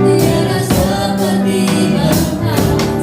Tiada seperti Engkau.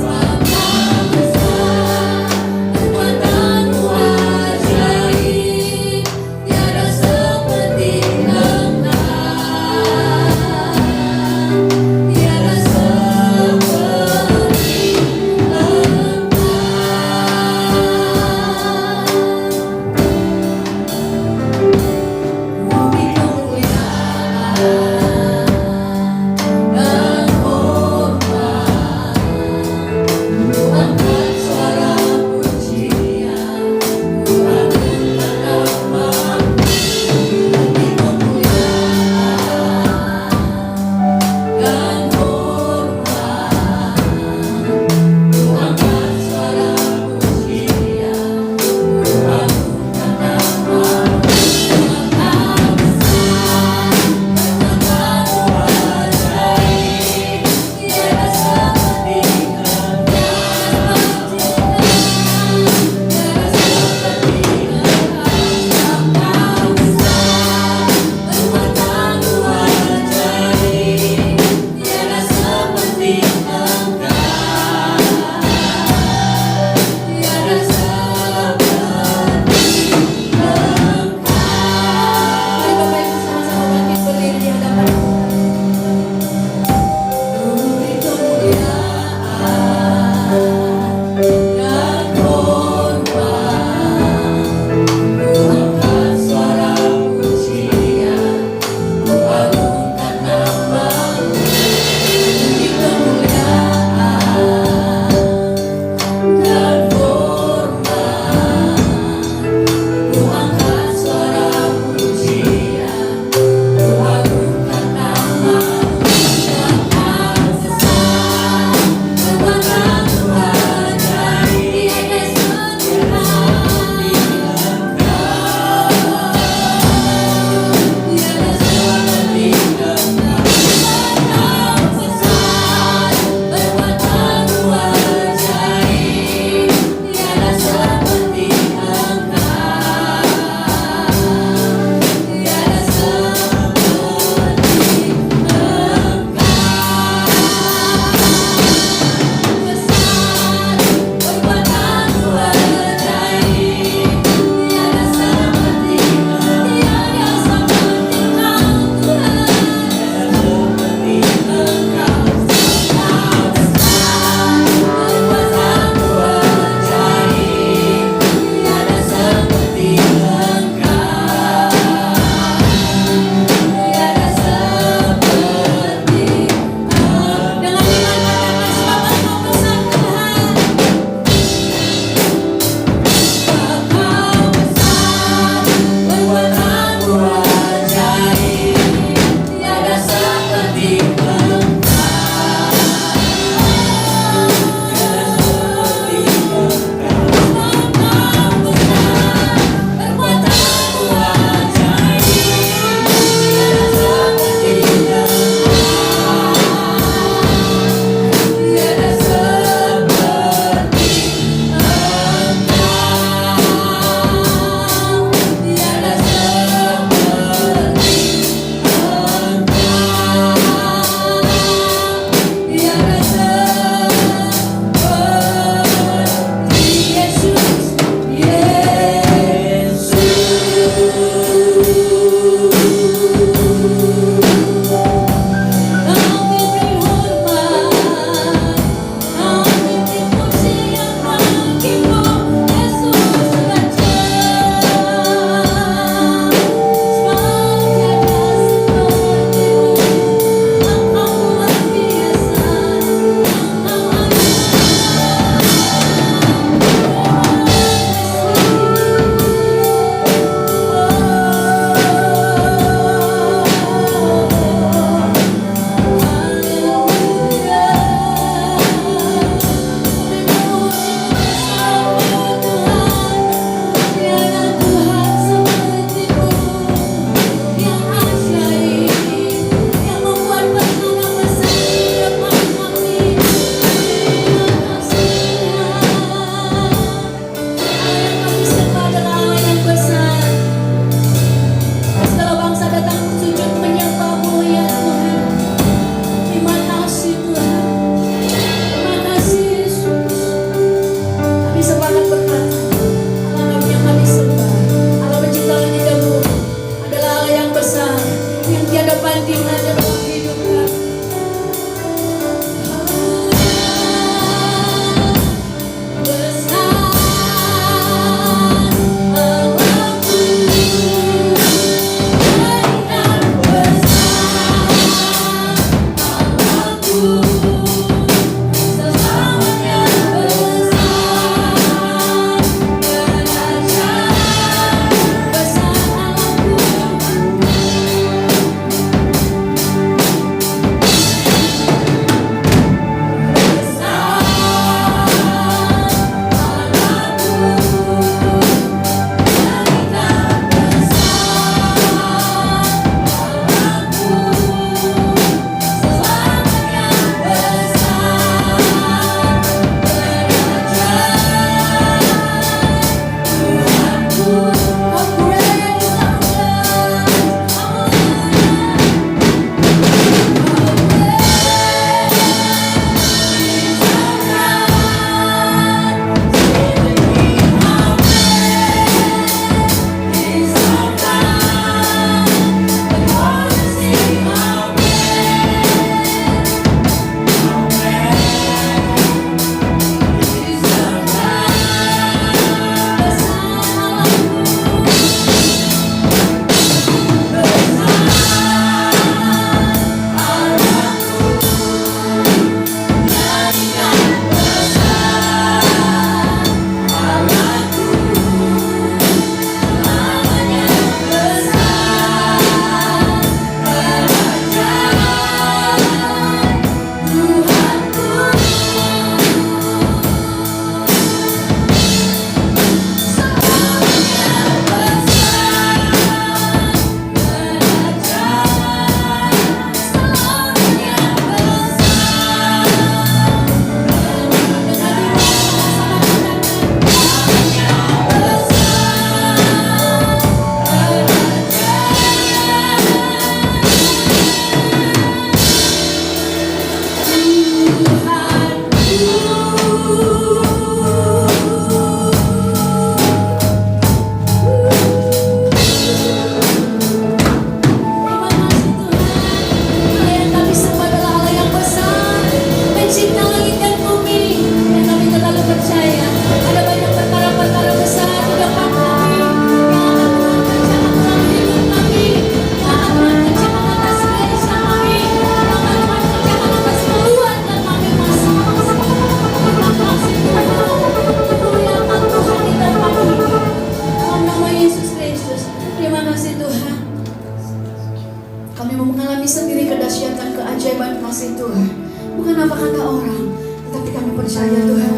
Tuhan. Bukan apa kata orang, tetapi kami percaya Tuhan.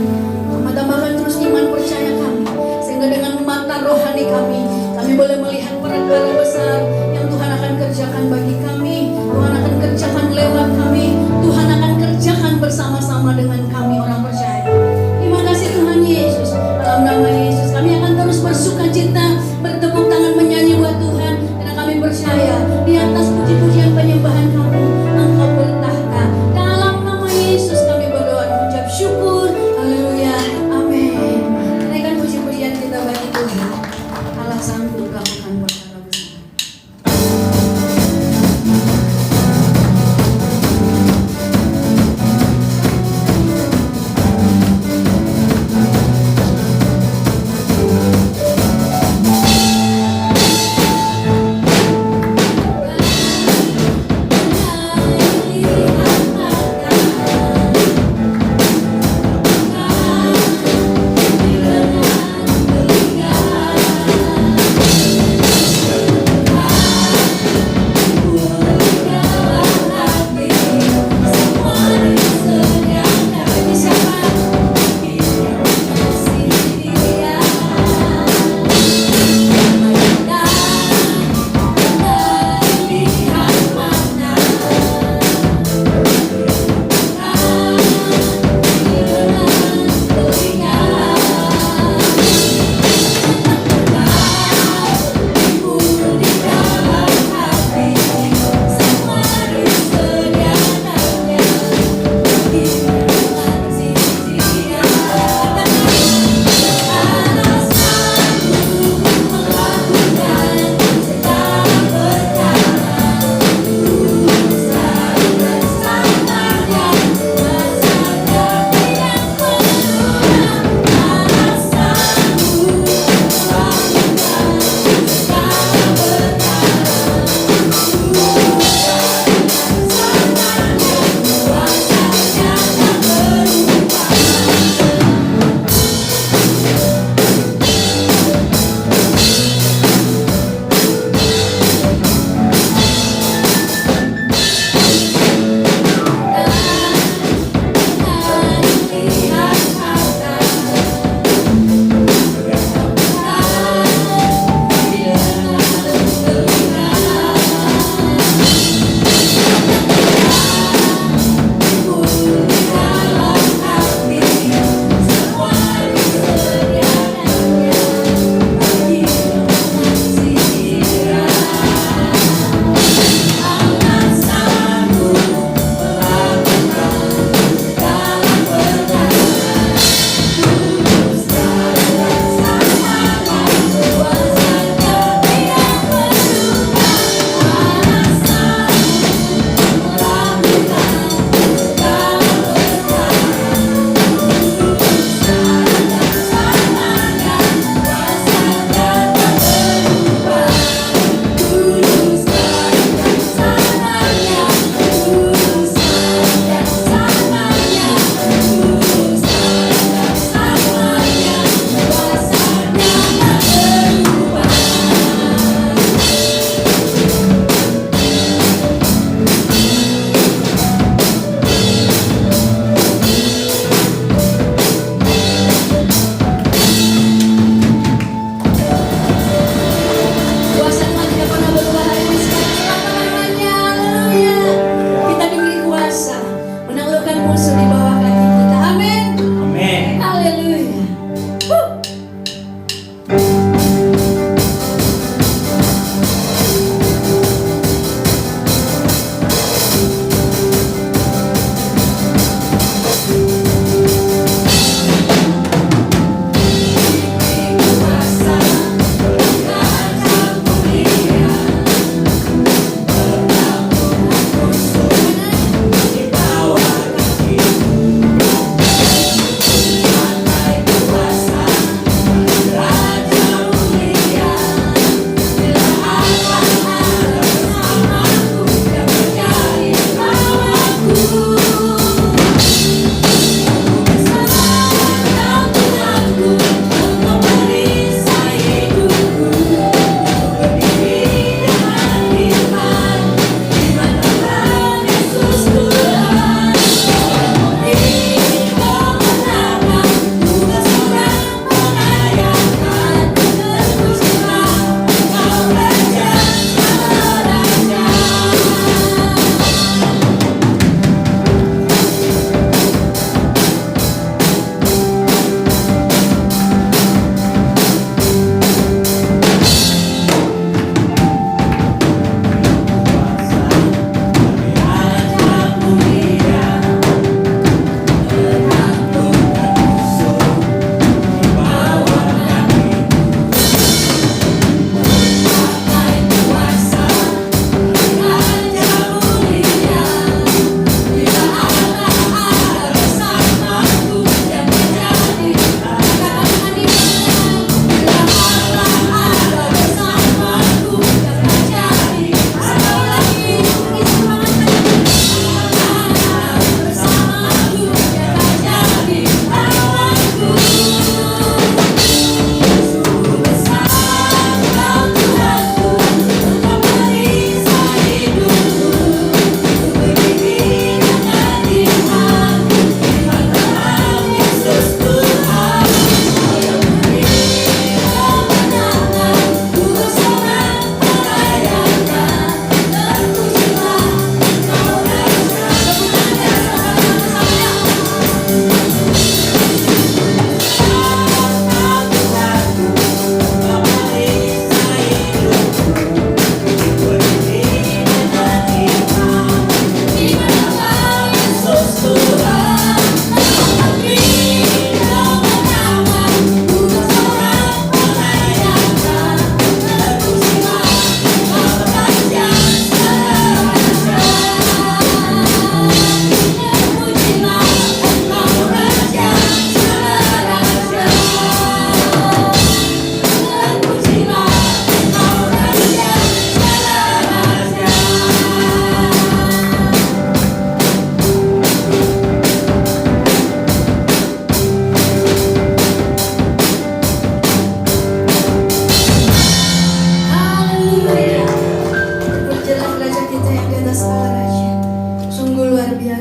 Tambahkan terus iman percaya kami, sehingga dengan mata rohani kami boleh melihat perkara besar yang Tuhan akan kerjakan bagi kami. Tuhan akan kerjakan lewat kami. Tuhan akan kerjakan bersama-sama dengan kami orang percaya. Terima kasih Tuhan Yesus. Dalam nama Yesus kami akan terus bersukacita, bertepuk tangan menyanyi buat Tuhan, karena kami percaya di atas puji-pujian penyembahan kami Engkau bertahta. Dalam nama Yesus kami berdoa dan mengucap syukur. Haleluya. Amin. Naikkan puji-pujian kita bagi Tuhan. Allah sanggup melakukan perkara besar.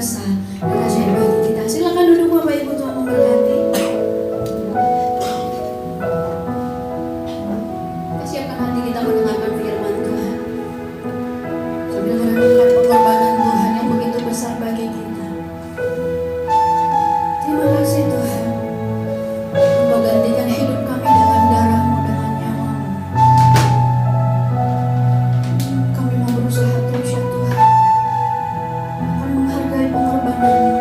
kuasa dan ajaib bagi kita. Silakan duduk Bapak Ibu, Tuhan memberkati. Kita siapkan hati kita mendengarkan firman Tuhan. Sambil merenungkan pengorbanan Tuhan yang begitu besar bagi kita. Terima kasih Tuhan. Engkau gantikan hidup kami dengan darah-Mu, dengan nyawa-Mu. Kami mau berusaha terus ya Tuhan, akan menghargai pengorbanan-Mu.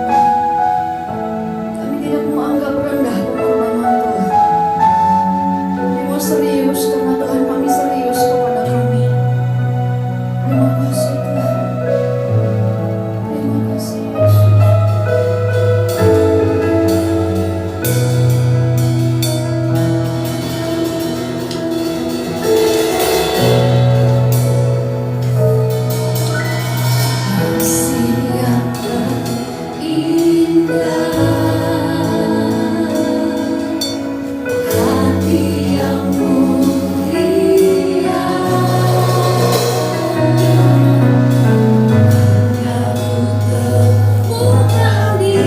Kami tidak mau anggap rendah pengorbanan Tuhan. Kami mau serius karena Tuhan kami serius kepada kami. Terima kasih Tuhan. Terima kasih Yesus. Kasih yang terindah, hati yang mulia, hanya ku temukan di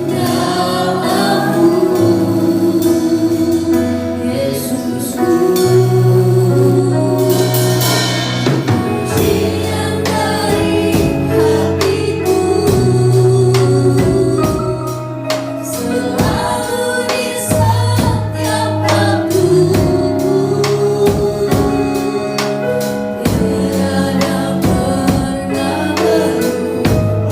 namamu, Yesusku. Pujian dari hatiku selalu di setiap waktuku, tiada pernah berubah.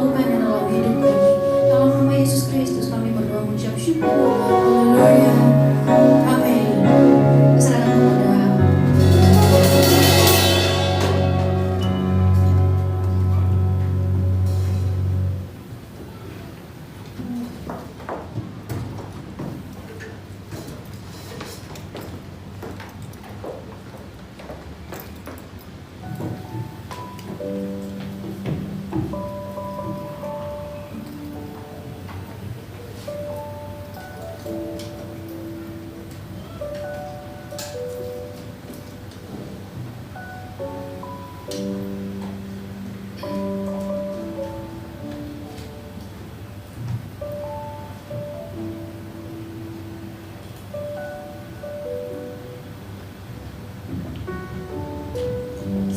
melakukannya dalam hidup kami. Dalam nama Yesus Kristus kami berdoa mengucap syukur. Haleluya. Amin. Serahkan kepada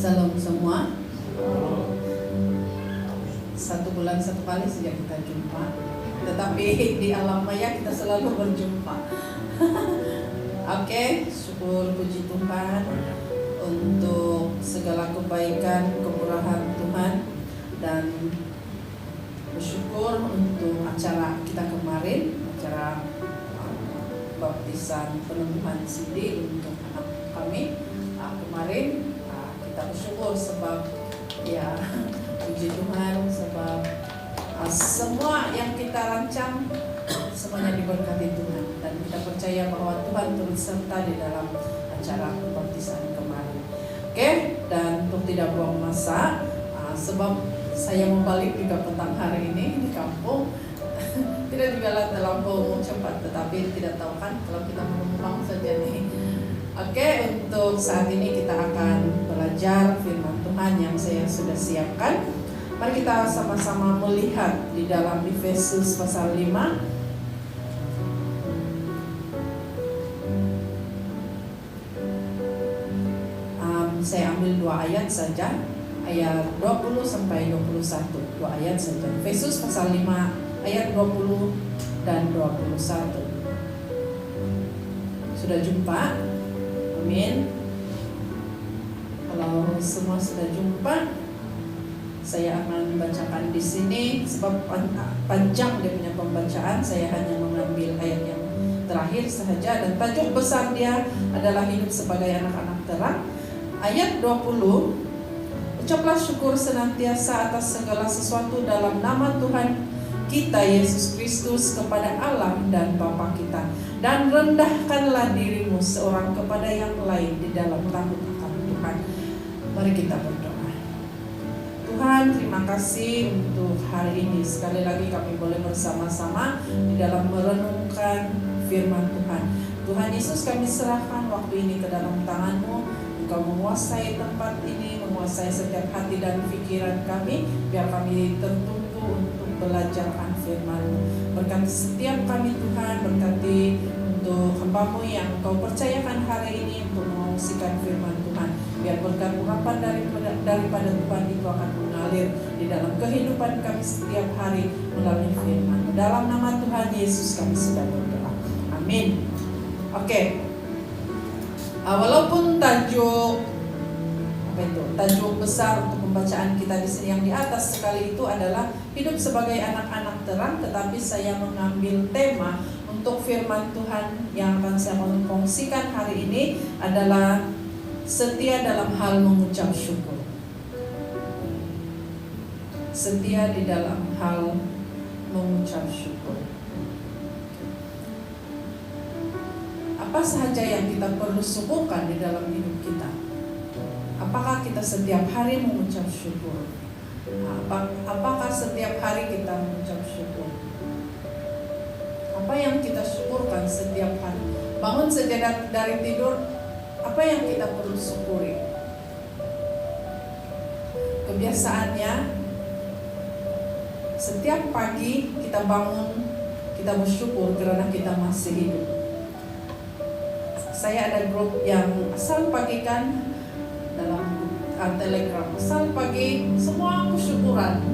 Salam semua. 1 bulan 1 kali sejak kita jumpa, tetapi di alam maya kita selalu berjumpa. Oke, syukur puji Tuhan untuk segala kebaikan, kemurahan Tuhan, dan bersyukur untuk acara kita kemarin, acara baptisan penemuan CD untuk anak kami kemarin. Kita bersyukur sebab ya puji Tuhan sebab semua yang kita rancang semuanya diberkati Tuhan, dan kita percaya bahwa Tuhan turut serta di dalam acara baptisan kemarin. Oke, dan untuk tidak buang masa, sebab saya mau balik juga petang hari ini di kampung. Tidak juga terlampau cepat, tetapi tidak tahu kan kalau kita menumpang saja nih. Oke, untuk saat ini kita akan belajar firman Tuhan yang saya sudah siapkan. Mari kita sama-sama melihat di dalam Efesus pasal 5. Saya ambil 2 ayat saja, ayat 20 sampai 21. 2 ayat saja. Efesus pasal 5 ayat 20 dan 21. Sudah jumpa? Amin. Kalau semua sudah jumpa, saya akan membacakan di sini sebab panjang dia punya pembacaan. Saya hanya mengambil ayat yang terakhir saja, dan tajuk besar dia adalah hidup sebagai anak-anak terang. Ayat 20, ucaplah syukur senantiasa atas segala sesuatu dalam nama Tuhan kita Yesus Kristus kepada Allah dan Bapa kita, dan rendahkanlah dirimu seorang kepada yang lain di dalam takut akan Tuhan. Mari kita berdoa. Tuhan, terima kasih untuk hari ini. Sekali lagi kami boleh bersama-sama di dalam merenungkan firman Tuhan. Tuhan Yesus, kami serahkan waktu ini ke dalam tangan-Mu. Engkau menguasai tempat ini, menguasai setiap hati dan pikiran kami, biar kami tertumpu untuk belajar firman-Mu. Berkati setiap kami Tuhan, berkati untuk hamba-Mu yang Engkau percayakan hari ini untuk mengungsikan firman Tuhan. Biar berkat urapan daripada Tuhan itu akan mengalir di dalam kehidupan kami setiap hari melalui firman. Dalam nama Tuhan Yesus kami sudah berdoa. Amin. Oke. Walaupun tajuk besar untuk pembacaan kita di sini yang di atas sekali itu adalah hidup sebagai anak-anak terang, tetapi saya mengambil tema untuk firman Tuhan yang akan saya kongsikan hari ini adalah setia dalam hal mengucap syukur. Setia di dalam hal mengucap syukur. Apa saja yang kita perlu syukurkan di dalam hidup kita? Apakah kita setiap hari mengucap syukur? Apakah setiap hari kita mengucap syukur? Apa yang kita syukurkan setiap hari? Bangun saja dari tidur, apa yang kita perlu syukuri? Kebiasaannya, setiap pagi kita bangun, kita bersyukur karena kita masih hidup. Saya ada grup yang asal pagi kan dalam Telegram, asal pagi semua aku syukuran,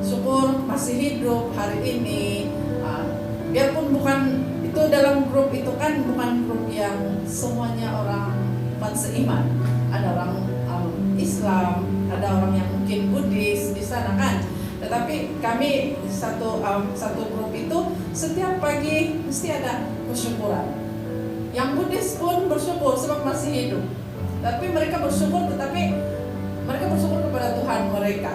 syukur masih hidup hari ini. Biarpun bukan itu dalam grup itu kan bukan grup yang semuanya orang seiman, ada orang Islam, ada orang yang mungkin Buddhis di sana kan. Tetapi kami satu grup itu setiap pagi mesti ada bersyukuran. Yang Buddhis pun bersyukur sebab masih hidup. Tapi mereka bersyukur, tetapi mereka bersyukur kepada Tuhan mereka.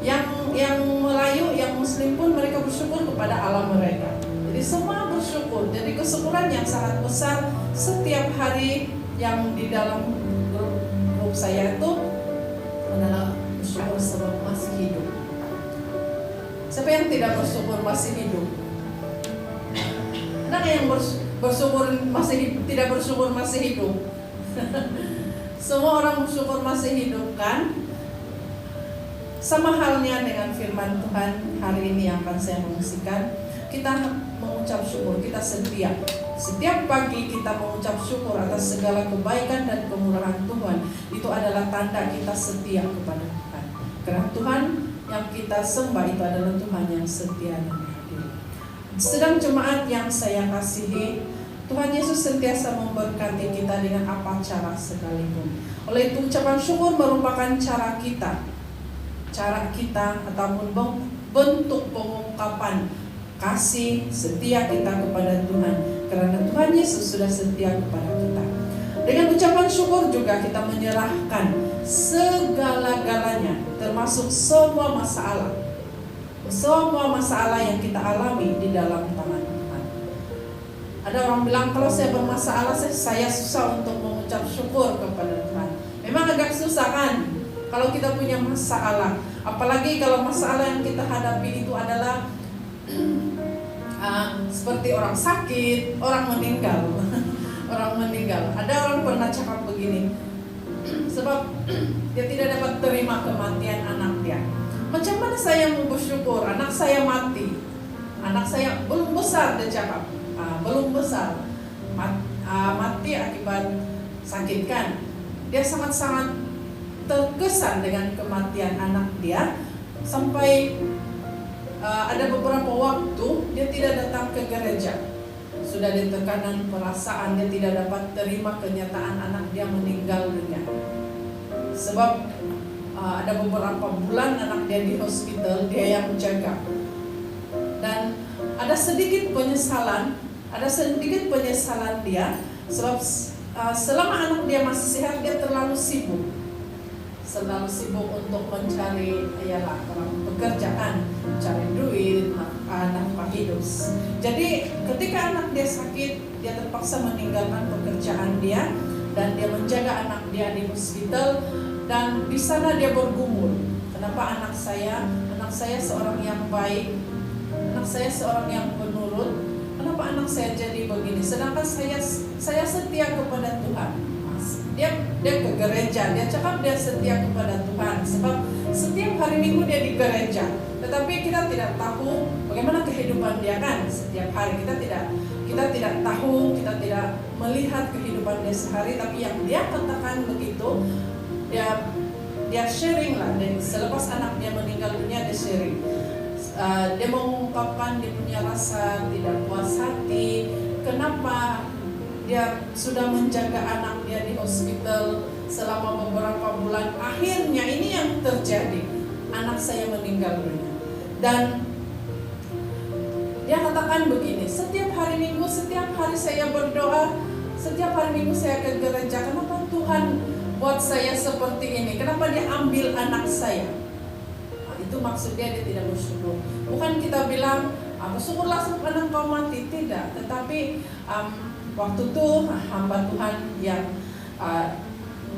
Yang Melayu, yang Muslim pun mereka bersyukur kepada alam mereka. Jadi semua bersyukur. Jadi kesyukuran yang sangat besar setiap hari yang di dalam grup saya itu adalah bersyukur sebab masih hidup. Siapa yang tidak bersyukur masih hidup? Ada yang bersyukur tidak bersyukur masih hidup? Semua orang bersyukur masih hidup kan? Sama halnya dengan firman Tuhan hari ini yang akan saya kongsikan. Kita mengucap syukur, kita setia. Setiap pagi kita mengucap syukur atas segala kebaikan dan kemurahan Tuhan. Itu adalah tanda kita setia kepada Tuhan. Karena Tuhan yang kita sembah itu adalah Tuhan yang setia dan adil. Sedang jemaat yang saya kasihi, Tuhan Yesus sentiasa memberkati kita dengan apa cara sekalipun. Oleh itu ucapan syukur merupakan cara kita ataupun bentuk pengungkapan kasih setia kita kepada Tuhan, karena Tuhan Yesus sudah setia kepada kita. Dengan ucapan syukur juga kita menyerahkan segala-galanya, termasuk semua masalah yang kita alami di dalam tangan Tuhan. Ada orang bilang, kalau saya bermasalah saya susah untuk mengucap syukur kepada Tuhan. Memang agak susah kan kalau kita punya masalah, apalagi kalau masalah yang kita hadapi itu adalah seperti orang sakit, orang meninggal. Ada orang pernah cakap begini, sebab dia tidak dapat terima kematian anak dia. Macam mana saya mau bersyukur? Anak saya mati, anak saya belum besar, dia cakap, belum besar, mati akibat sakit kan. Dia sangat-sangat terkesan dengan kematian anak dia, sampai ada beberapa waktu dia tidak datang ke gereja. Sudah di tekanan perasaan, dia tidak dapat terima kenyataan anak dia meninggal dunia. Sebab ada beberapa bulan anak dia di hospital, dia yang menjaga. Dan ada sedikit penyesalan dia, sebab selama anak dia masih sehat, dia terlalu sibuk untuk mencari pekerjaan, mencari duit, nafkah hidup. Jadi ketika anak dia sakit, dia terpaksa meninggalkan pekerjaan dia dan dia menjaga anak dia di hospital. Dan di sana dia bergumul, kenapa anak saya seorang yang baik, anak saya seorang yang penurut, kenapa anak saya jadi begini, sedangkan saya setia kepada Tuhan. Dia ke gereja, dia cakap dia setia kepada Tuhan, sebab setiap hari Minggu dia di gereja. Tetapi kita tidak tahu bagaimana kehidupan dia kan setiap hari. Kita tidak tahu, kita tidak melihat kehidupan dia sehari. Tapi yang dia katakan begitu, dia sharing lah. Dan selepas anak dia meninggal dunia, dia sharing. Dia mengungkapkan dia punya rasa tidak puas hati. Kenapa dia sudah menjaga anak dia di hospital selama beberapa bulan. Akhirnya ini yang terjadi, anak saya meninggal dunia. Dan dia katakan begini, setiap hari Minggu, setiap hari saya berdoa, setiap hari Minggu saya ke gereja. Kenapa Tuhan buat saya seperti ini? Kenapa dia ambil anak saya? Itu maksudnya dia tidak bersyukur. Bukan kita bilang bersyukurlah sebab anak kau mati, tidak. Tetapi waktu itu hamba Tuhan yang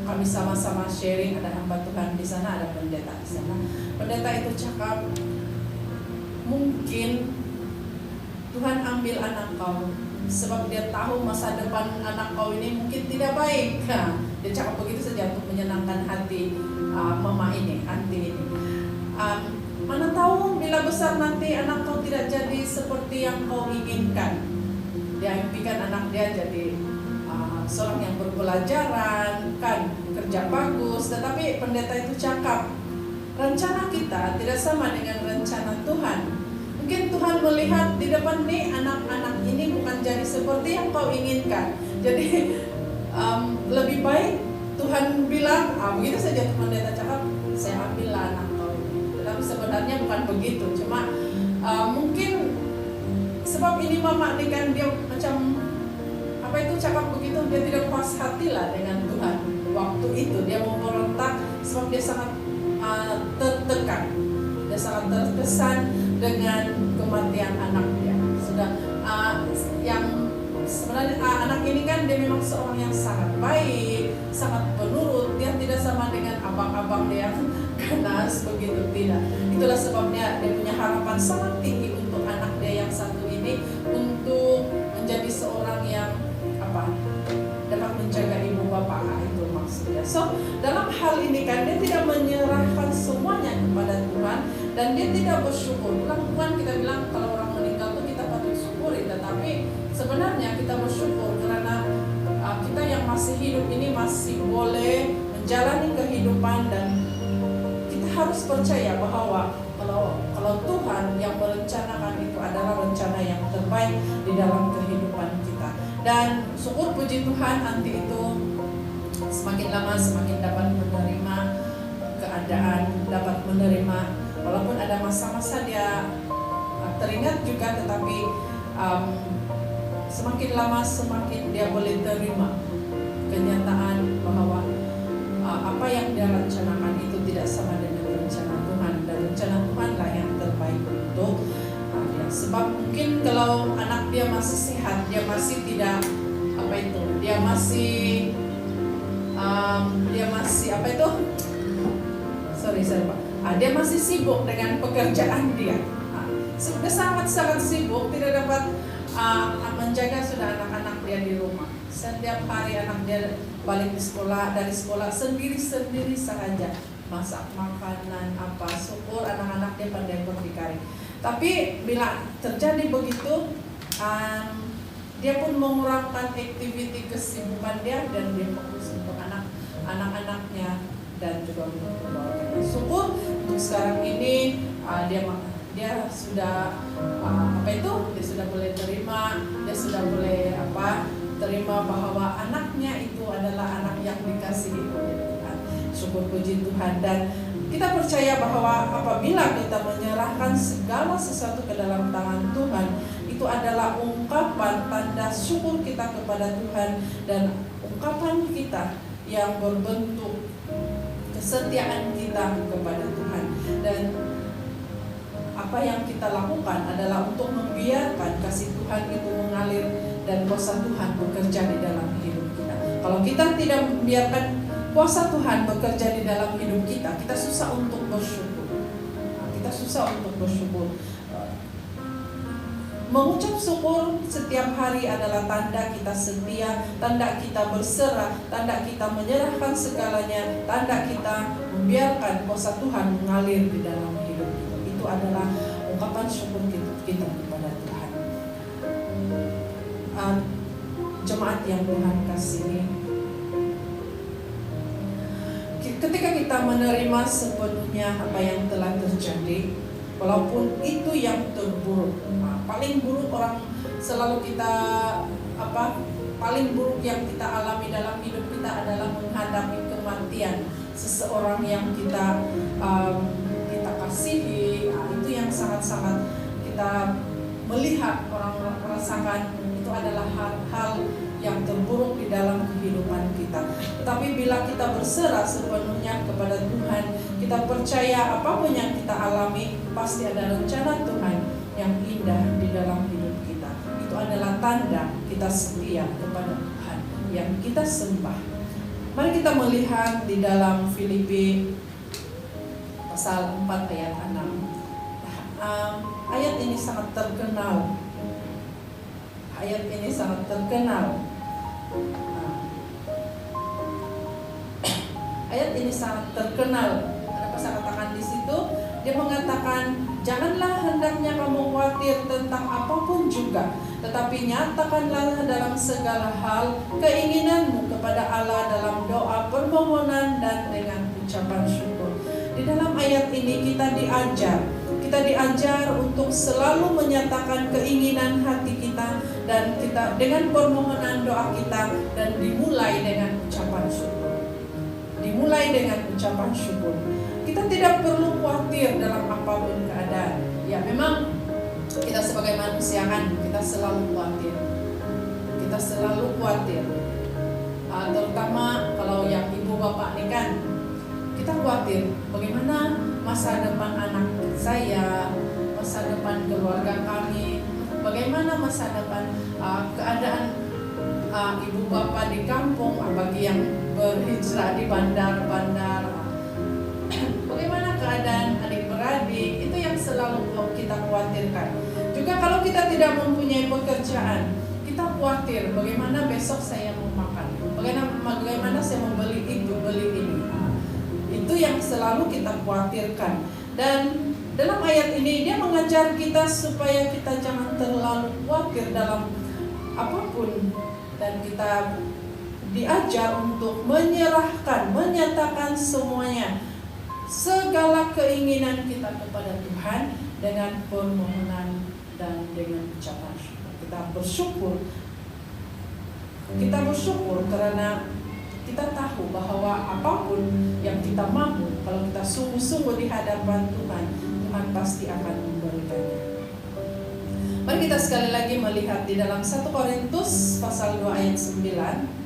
kami sama-sama sharing, ada hamba Tuhan di sana, ada pendeta di sana. Pendeta itu cakap, mungkin Tuhan ambil anak kau sebab dia tahu masa depan anak kau ini mungkin tidak baik. Dia cakap begitu saja untuk menyenangkan hati mama ini, anti ini. Mana tahu bila besar nanti anak kau tidak jadi seperti yang kau inginkan. Dia impikan anak dia jadi seorang yang berpelajaran, kan, kerja bagus. Tetapi pendeta itu cakap, rencana kita tidak sama dengan rencana Tuhan. Mungkin Tuhan melihat di depan nih anak-anak ini bukan jadi seperti yang kau inginkan. Jadi lebih baik Tuhan bilang, begitu saja pendeta cakap, saya ambillah anak kau ini. Tetapi sebenarnya bukan begitu. Cuma mungkin sebab ini mama ini kan dia macam apa itu cakap begitu, dia tidak puas hati lah dengan Tuhan. Waktu itu dia memberontak sebab dia sangat tertekan, dia sangat terkesan dengan kematian anak dia. Sudah yang sebenarnya anak ini kan dia memang seorang yang sangat baik, sangat penurut. Dia tidak sama dengan abang-abang dia ganas begitu, tidak. Itulah sebabnya dia punya harapan sangat tinggi untuk anak dia yang satu ini, untuk menjadi seorang yang dapat menjaga ibu bapak, itu maksudnya. So dalam hal ini kan dia tidak menyerahkan semuanya kepada Tuhan, dan dia tidak bersyukur. Bukan kita bilang kalau orang meninggal itu kita patut syukuri, tetapi sebenarnya kita bersyukur karena kita yang masih hidup ini masih boleh menjalani kehidupan, dan kita harus percaya bahwa kalau Tuhan yang merencanakan itu adalah rencana yang terbaik di dalam kehidupan kita. Dan syukur puji Tuhan, nanti itu semakin lama semakin dapat menerima keadaan, dapat menerima walaupun ada masa-masa dia teringat juga, tetapi semakin lama semakin dia boleh terima kenyataan bahwa apa yang dia rencanakan itu tidak sama dengan rencana Tuhan, dan rencana Tuhan lah yang terbaik untuk dia. Sebab mungkin kalau anak dia masih sehat, dia masih tidak dia masih dia masih sibuk dengan pekerjaan dia. Sudah sangat-sangat sibuk, tidak dapat menjaga sudah anak-anak dia di rumah. Setiap hari anak dia balik dari sekolah sendiri-sendiri saja, masak makanan syukur anak-anak dia pandai berdikari. Tapi bila terjadi begitu, dia pun mengurangkan aktiviti kesibukan dia, dan dia fokus untuk anak-anaknya dan juga untuk keluarga. Syukur untuk sekarang ini dia sudah dia sudah boleh terima, dia sudah boleh terima bahwa anaknya itu adalah anak yang dikasihi oleh Tuhan. Syukur puji Tuhan, dan kita percaya bahwa apabila kita menyerahkan segala sesuatu ke dalam tangan Tuhan, itu adalah ungkapan tanda syukur kita kepada Tuhan, dan ungkapan kita yang berbentuk kesetiaan kita kepada Tuhan. Dan apa yang kita lakukan adalah untuk membiarkan kasih Tuhan itu mengalir dan kuasa Tuhan bekerja di dalam hidup kita. Kalau kita tidak membiarkan kuasa Tuhan bekerja di dalam hidup kita, kita susah untuk bersyukur. Mengucap syukur setiap hari adalah tanda kita setia, tanda kita berserah, tanda kita menyerahkan segalanya, tanda kita membiarkan kuasa Tuhan mengalir di dalam hidup kita. Itu adalah ungkapan syukur kita kepada Tuhan. Jemaat yang Tuhan kasihi, ketika kita menerima sepenuhnya apa yang telah terjadi, walaupun itu yang terburuk, paling buruk orang selalu kita paling buruk yang kita alami dalam hidup kita adalah menghadapi kematian seseorang yang kita kasihi. Itu yang sangat-sangat kita melihat orang merasakan, itu adalah hal yang terburuk di dalam kehidupan kita. Tetapi bila kita berserah sepenuhnya kepada Tuhan, kita percaya apapun yang kita alami pasti ada rencana Tuhan yang indah di dalam hidup kita. Itu adalah tanda kita setia kepada Tuhan yang kita sembah. Mari kita melihat di dalam Filipi pasal 4 ayat 6. Ayat ini sangat terkenal. Ayat ini sangat terkenal. Kenapa saya katakan di situ? Dia mengatakan, janganlah hendaknya kamu khawatir tentang apapun juga, tetapi nyatakanlah dalam segala hal keinginanmu kepada Allah dalam doa, permohonan, dan dengan ucapan syukur. Di dalam ayat ini kita diajar untuk selalu menyatakan keinginan hati kita, dan kita dengan permohonan doa kita, dan dimulai dengan ucapan syukur. Kita tidak perlu khawatir dalam apapun keadaan. Jangan, kita selalu khawatir. Kita selalu khawatir. Terutama kalau yang ibu bapak ini kan, kita khawatir bagaimana masa depan anak saya, masa depan keluarga kami, bagaimana masa depan keadaan ibu bapak di kampung, bagi yang berhijrah di bandar-bandar, bagaimana keadaan adik-beradik, itu yang selalu kita khawatirkan. Juga kalau kita tidak mempunyai pekerjaan, kita khawatir bagaimana besok saya mau makan, bagaimana saya mau beli itu, beli ini. Itu yang selalu kita khawatirkan. Dan dalam ayat ini dia mengajar kita supaya kita jangan terlalu khawatir dalam apapun, dan kita diajar untuk menyerahkan, menyatakan semuanya, segala keinginan kita kepada Tuhan dengan permohonan dan dengan ucapan syukur. Kita bersyukur karena kita tahu bahwa apapun yang kita mau, kalau kita sungguh-sungguh di hadapan Tuhan, Tuhan pasti akan memberikannya. Mari kita sekali lagi melihat di dalam 1 Korintus pasal 2 ayat 9.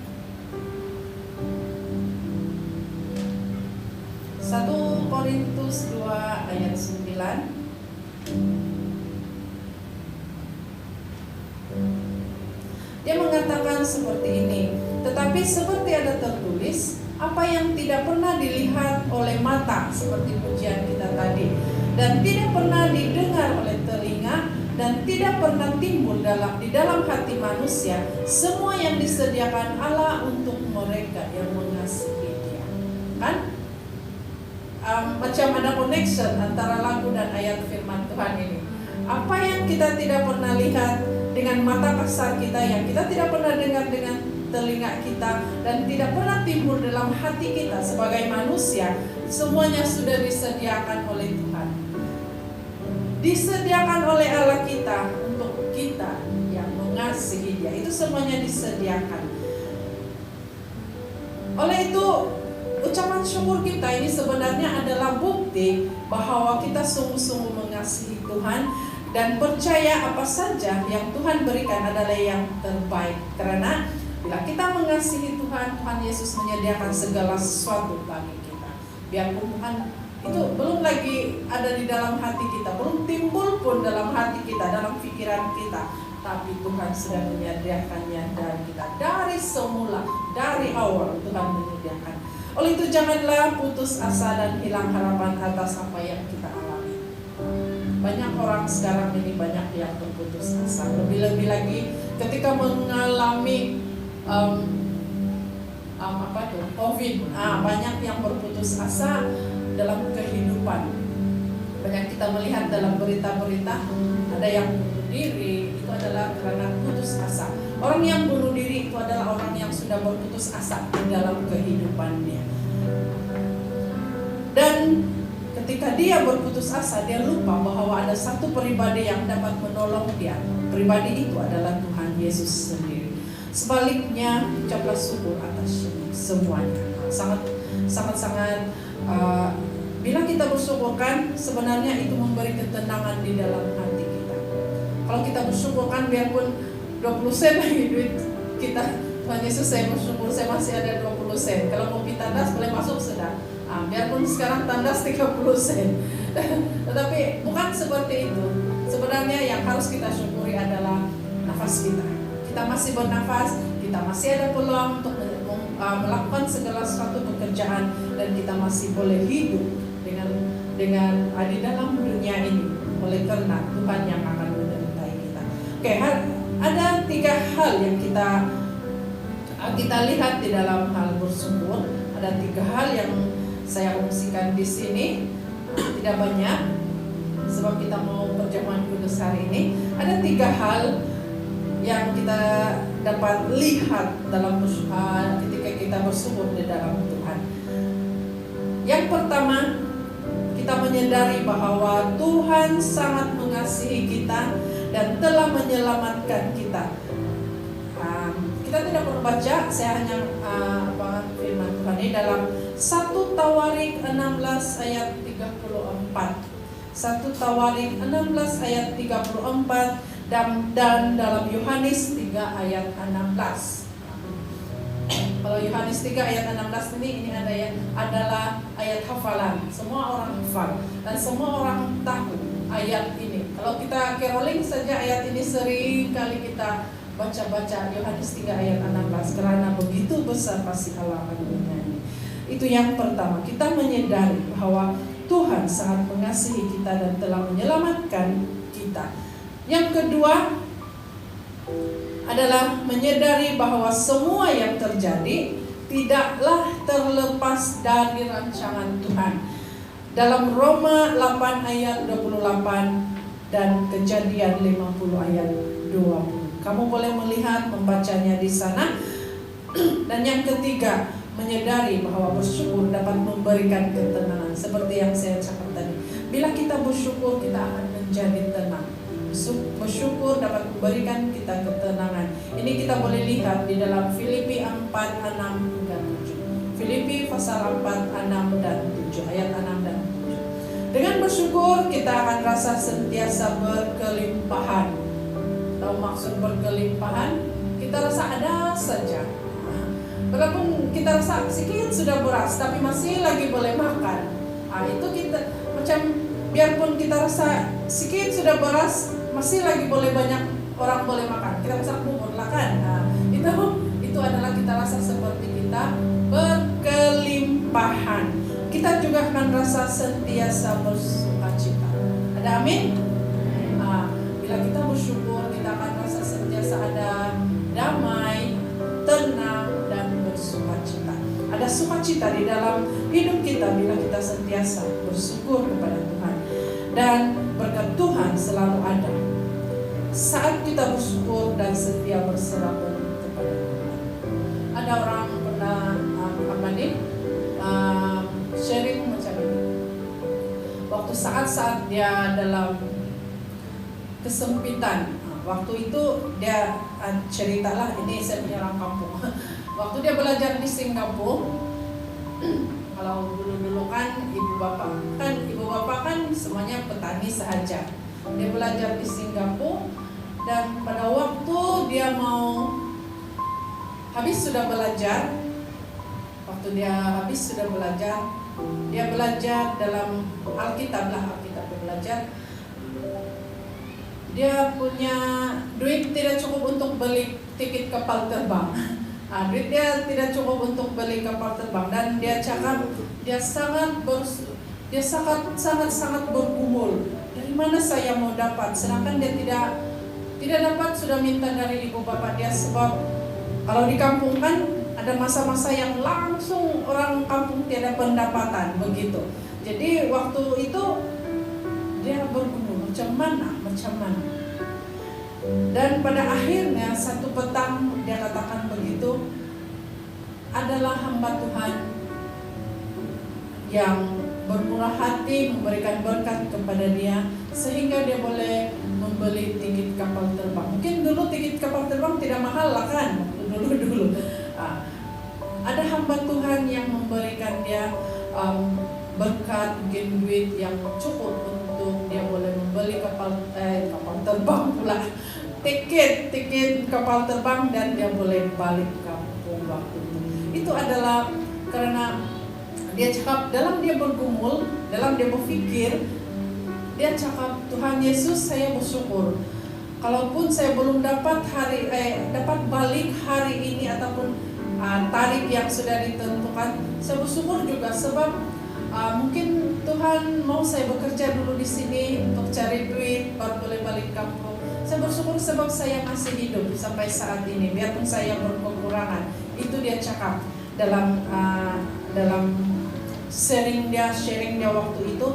1 Korintus 2 ayat 9. Dia mengatakan seperti ini, tetapi seperti ada tertulis, apa yang tidak pernah dilihat oleh mata, seperti pujian kita tadi, dan tidak pernah didengar oleh telinga, dan tidak pernah timbul di dalam hati manusia, semua yang disediakan Allah untuk mereka yang mengasihi Dia. Kan? Macam ada connection antara lagu dan ayat firman Tuhan ini. Apa yang kita tidak pernah lihat dengan mata kasar kita, yang kita tidak pernah dengar dengan telinga kita, dan tidak pernah timbul dalam hati kita sebagai manusia, semuanya sudah disediakan oleh Tuhan. Disediakan oleh Allah kita untuk kita yang mengasihi Dia. Itu semuanya disediakan. Oleh itu, ucapan syukur kita ini sebenarnya adalah bukti bahwa kita sungguh-sungguh mengasihi Tuhan dan percaya apa saja yang Tuhan berikan adalah yang terbaik. Karena bila kita mengasihi Tuhan, Tuhan Yesus menyediakan segala sesuatu bagi kita. Biarpun Tuhan itu belum lagi ada di dalam hati kita, belum timbul pun dalam hati kita, dalam pikiran kita, tapi Tuhan sudah menyediakannya dari kita. Dari semula, dari awal Tuhan menyediakan. Oleh itu janganlah putus asa dan hilang harapan atas apa yang kita alami. Banyak orang sekarang ini banyak yang berputus asa. Lebih-lebih lagi ketika mengalami COVID, banyak yang berputus asa dalam kehidupan. Banyak kita melihat dalam berita-berita, ada yang bunuh diri, itu adalah karena putus asa. Orang yang bunuh diri itu adalah orang yang sudah berputus asa di dalam kehidupannya. Dan ketika dia berputus asa, dia lupa bahwa ada satu pribadi yang dapat menolong dia. Pribadi itu adalah Tuhan Yesus sendiri. Sebaliknya, ucaplah syukur atas semuanya. Sangat-sangat bila kita bersyukur kan, sebenarnya itu memberi ketenangan di dalam hati kita. Kalau kita bersyukur kan, biarpun 20 sen lagi duit kita, Tuhan Yesus, saya bersyukur saya masih ada 20 sen. Kalau mau tandas boleh masuk sudah. Biarpun sekarang tandas 30 sen. Tetapi bukan seperti itu. Sebenarnya yang harus kita syukuri adalah nafas kita. Kita masih bernafas, kita masih ada peluang untuk melakukan segala sesuatu pekerjaan, dan kita masih boleh hidup dengan di dalam dunia ini oleh karena Tuhan yang akan menyertai kita. Oke, ada 3 hal yang kita lihat di dalam hal bersyukur. Ada 3 hal yang saya ungsikan di sini, tidak banyak sebab kita mau perjamuan kudus hari ini. Ada 3 hal yang kita dapat lihat dalam ketika kita bersyukur di dalam Tuhan. Yang pertama, kita menyadari bahwa Tuhan sangat mengasihi kita dan telah menyelamatkan kita. Kita tidak perlu baca, saya hanya firman Tuhan ini dalam 1 Tawarik 16 ayat 34. 1 Tawarik 16 ayat 34. Dan dalam Yohanes 3 ayat 16. Kalau Yohanes 3 ayat 16 ini adalah ayat hafalan. Semua orang hafal dan semua orang tahu ayat ini. Kalau kita caroling saja ayat ini sering kali kita baca-baca Yohanes 3 ayat 16, karena begitu besar kasih Allah akan dunia ini. Itu yang pertama, kita menyadari bahwa Tuhan sangat mengasihi kita dan telah menyelamatkan kita. Yang kedua adalah menyadari bahwa semua yang terjadi tidaklah terlepas dari rancangan Tuhan. Dalam Roma 8 ayat 28 dan Kejadian 50 ayat 20. Kamu boleh melihat, membacanya di sana. Dan yang ketiga, menyadari bahwa bersyukur dapat memberikan ketenangan. Seperti yang saya cakap tadi, bila kita bersyukur, kita akan menjadi tenang. Bersyukur dapat memberikan kita ketenangan. Ini kita boleh lihat di dalam Filipi 4, 6 dan 7. Filipi pasal 4, 6 dan 7, ayat 6 dan 7. Dengan bersyukur kita akan rasa sentiasa berkelimpahan. Tahu maksud berkelimpahan? Kita rasa ada saja. Walaupun kita rasa sedikit sudah beras, tapi masih lagi boleh makan. Itu kita macam biarpun kita rasa sedikit sudah beras, masih lagi boleh banyak orang boleh makan. Kita masak bubur lah kan. Itu adalah kita rasa seperti kita berkelimpahan. Kita juga akan rasa sentiasa bersukacita. Ada amin? Bila kita bersyukur, kita akan rasa sentiasa ada damai, tenang, dan bersukacita. Ada sukacita di dalam hidup kita bila kita sentiasa bersyukur kepada Tuhan. Dan berkat Tuhan selalu ada saat kita bersyukur dan setia berserah kepada Tuhan. Ada orang pernah sharing macam ini. Waktu saat-saat dia dalam kesempitan, waktu itu dia ceritalah, ini saya punya orang kampung. Waktu dia belajar di Singapura, kalau dulu kan ibu bapak kan semuanya petani sahaja. Dia belajar di Singapura dan pada waktu dia mau sudah belajar dia belajar dalam Alkitab dia belajar. Dia punya duit tidak cukup untuk beli tiket kapal terbang. Duit dia tidak cukup untuk beli kapal terbang dan dia cakap dia sangat bergumul. Dari mana saya mau dapat? Sedangkan dia tidak dapat sudah minta dari ibu bapak dia, sebab kalau di kampung kan ada masa-masa yang langsung orang kampung tiada pendapatan begitu. Jadi waktu itu dia bergumul macam mana. Dan pada akhirnya satu petang dia katakan begitu, adalah hamba Tuhan yang bermurah hati memberikan berkat kepada dia sehingga dia boleh membeli tiket kapal terbang. Mungkin dulu tiket kapal terbang tidak mahal lah kan, dulu. Ada hamba Tuhan yang memberikan dia berkat, mungkin duit yang cukup untuk dia boleh membeli kapal terbang pula, tiket kapal terbang, dan dia boleh balik kampung waktu itu. Itu adalah karena dia cakap dalam dia bergumul, dalam dia berfikir, dia cakap, Tuhan Yesus, saya bersyukur. Kalaupun saya belum dapat balik hari ini ataupun tarikh yang sudah ditentukan, saya bersyukur juga sebab mungkin Tuhan mau saya bekerja dulu di sini untuk cari duit baru boleh balik kampung. Saya bersyukur sebab saya masih hidup sampai saat ini, biarpun saya berkekurangan. Itu dia cakap dalam sharing dia waktu itu.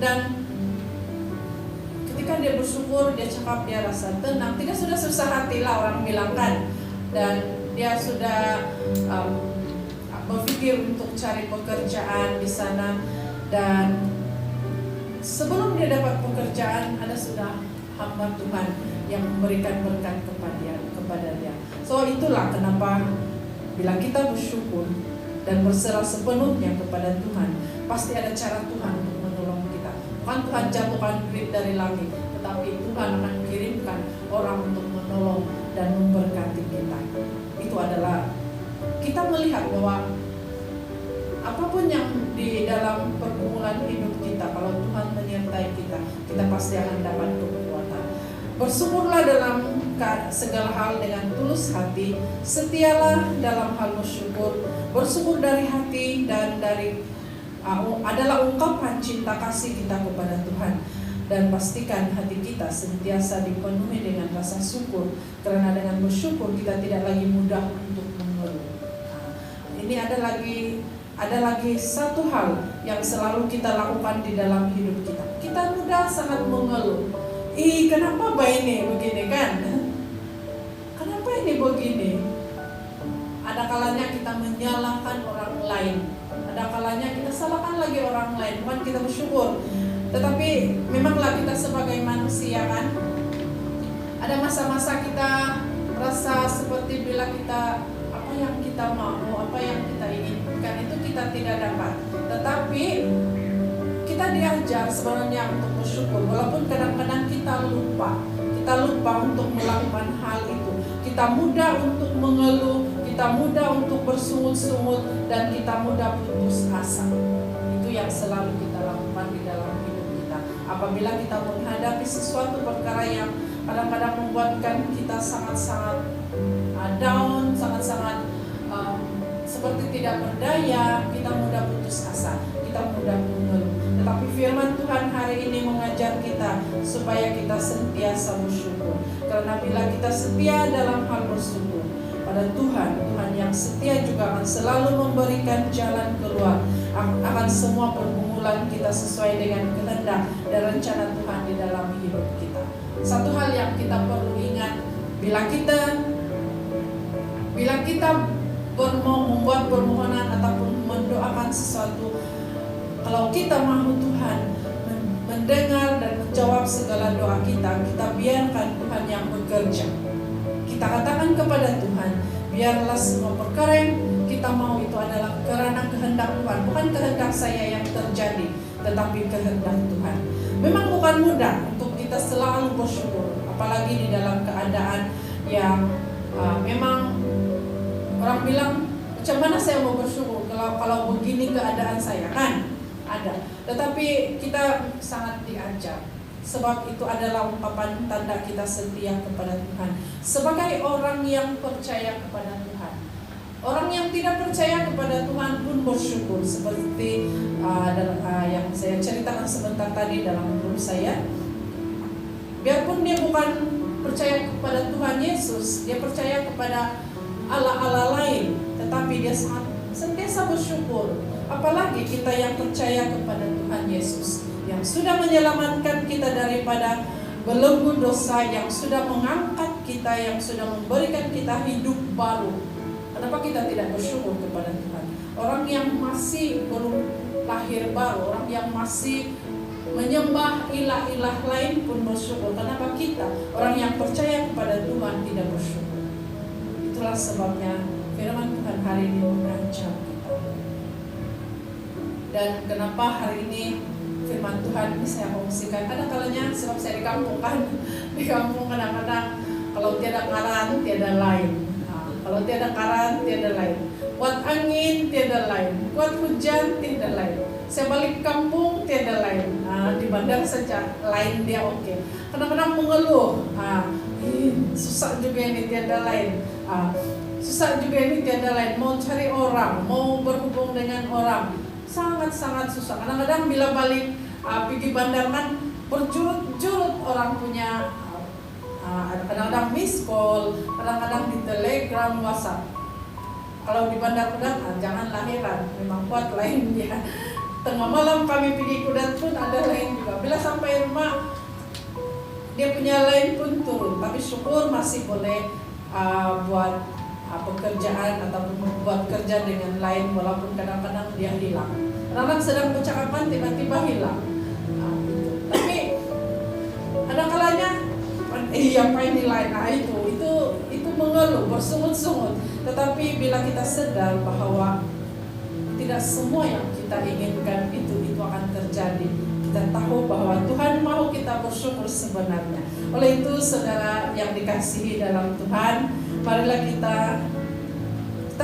Dan ketika dia bersyukur, dia cakap dia rasa tenang. Tidak sudah susah hati lah orang bilang kan. Dan dia sudah berpikir untuk cari pekerjaan di sana. Dan sebelum dia dapat pekerjaan, ada sudah hamba Tuhan yang memberikan berkat kepada dia. So itulah kenapa bila kita bersyukur dan berserah sepenuhnya kepada Tuhan, pasti ada cara Tuhan untuk menolong kita. Bukan Tuhan jatuhkan duit dari langit, tetapi Tuhan akan kirimkan orang untuk menolong dan memberkati kita. Itu adalah kita melihat bahwa apapun yang di dalam pergumulan hidup kita, kalau Tuhan menyertai kita, kita pasti akan dapat kekuatan. Bersyukurlah dalam segala hal dengan tulus hati, setialah dalam hal bersyukur. Bersyukur dari hati dan adalah ungkapan cinta kasih kita kepada Tuhan. Dan pastikan hati kita sentiasa dipenuhi dengan rasa syukur, karena dengan bersyukur kita tidak lagi mudah untuk mengeluh. Ini ada lagi satu hal yang selalu kita lakukan di dalam hidup kita. Kita mudah sangat mengeluh. Kenapa ini begini kan? Kenapa ini begini? Ada kalanya kita menyalahkan orang lain. Ada kalanya kita salahkan lagi orang lain. Bukan kita bersyukur. Tetapi memanglah kita sebagai manusia kan, ada masa-masa kita rasa seperti bila kita apa yang kita mau, apa yang kita inginkan itu kita tidak dapat. Tetapi kita diajar sebenarnya untuk bersyukur, walaupun kadang-kadang kita lupa untuk melakukan hal itu. Kita mudah untuk mengeluh, kita mudah untuk bersungut-sungut, dan kita mudah putus asa. Itu yang selalu kita lakukan di dalam hidup kita. Apabila kita menghadapi sesuatu perkara yang kadang-kadang membuatkan kita sangat-sangat down, sangat-sangat seperti tidak berdaya, kita mudah putus asa, kita mudah mengeluh. Tetapi firman Tuhan hari ini mengajar kita supaya kita sentiasa bersyukur. Karena bila kita setia dalam hal bersyukur pada Tuhan yang setia juga akan selalu memberikan jalan keluar akan semua pergumulan kita sesuai dengan kehendak dan rencana Tuhan di dalam hidup kita. Satu hal yang kita perlu ingat, bila kita membuat permohonan ataupun mendoakan sesuatu, kalau kita mahu Tuhan mendengar dan menjawab segala doa kita, kita biarkan Tuhan yang bekerja. Kita katakan kepada Tuhan, biarlah semua perkara yang kita mau itu adalah karena kehendak Tuhan, bukan kehendak saya yang terjadi, tetapi kehendak Tuhan. Memang bukan mudah untuk kita selalu bersyukur, apalagi di dalam keadaan yang memang orang bilang, macam mana saya mau bersyukur kalau begini keadaan saya kan? Ada. Tetapi kita sangat diajar, sebab itu adalah ungkapan tanda kita setia kepada Tuhan. Sebagai orang yang percaya kepada Tuhan, orang yang tidak percaya kepada Tuhan pun bersyukur. Seperti yang saya ceritakan sebentar tadi dalam grup saya, biarpun dia bukan percaya kepada Tuhan Yesus, dia percaya kepada Allah-Allah lain, tetapi dia sangat sentiasa bersyukur. Apalagi kita yang percaya kepada Tuhan Yesus, yang sudah menyelamatkan kita daripada belenggu dosa, yang sudah mengangkat kita, yang sudah memberikan kita hidup baru. Kenapa kita tidak bersyukur kepada Tuhan? Orang yang masih belum lahir baru, orang yang masih menyembah ilah-ilah lain pun bersyukur. Kenapa kita, orang yang percaya kepada Tuhan, tidak bersyukur? Itulah sebabnya firman Tuhan hari ini mengajar kita. Dan kenapa hari ini firman Tuhan ini saya kongsikan? Ada kalanya sebab saya di kampung kan, di kampung kadang-kadang kalau tiada karan tiada lain. Kalau tiada karan tiada lain. Kuat angin tiada lain. Kuat hujan tiada lain. Saya balik kampung tiada lain. Di bandar saja lain dia oke. Kadang-kadang mengeluh. Susah juga ini tiada lain. Susah juga ini tiada lain. Mau cari orang, mau berhubung dengan orang, sangat-sangat susah. Kadang-kadang bila balik pergi bandar kan berjurut-jurut orang punya, kadang-kadang miss call, kadang-kadang di telegram, WhatsApp. Kalau di bandar Kudat, janganlah heran, memang kuat lain dia. Tengah malam kami pergi Kudat pun ada lain juga. Bila sampai rumah, dia punya lain pun turun. Tapi syukur masih boleh buat pekerjaan ataupun membuat kerja dengan lain, walaupun kadang-kadang dia hilang. Kadang-kadang sedang percakapan tiba-tiba hilang. Tapi ada kalanya apa ini lain, itu mengeluh, bersungut-sungut. Tetapi bila kita sadar bahwa tidak semua yang kita inginkan itu akan terjadi, kita tahu bahwa Tuhan mau kita bersyukur sebenarnya. Oleh itu saudara yang dikasihi dalam Tuhan, marilah kita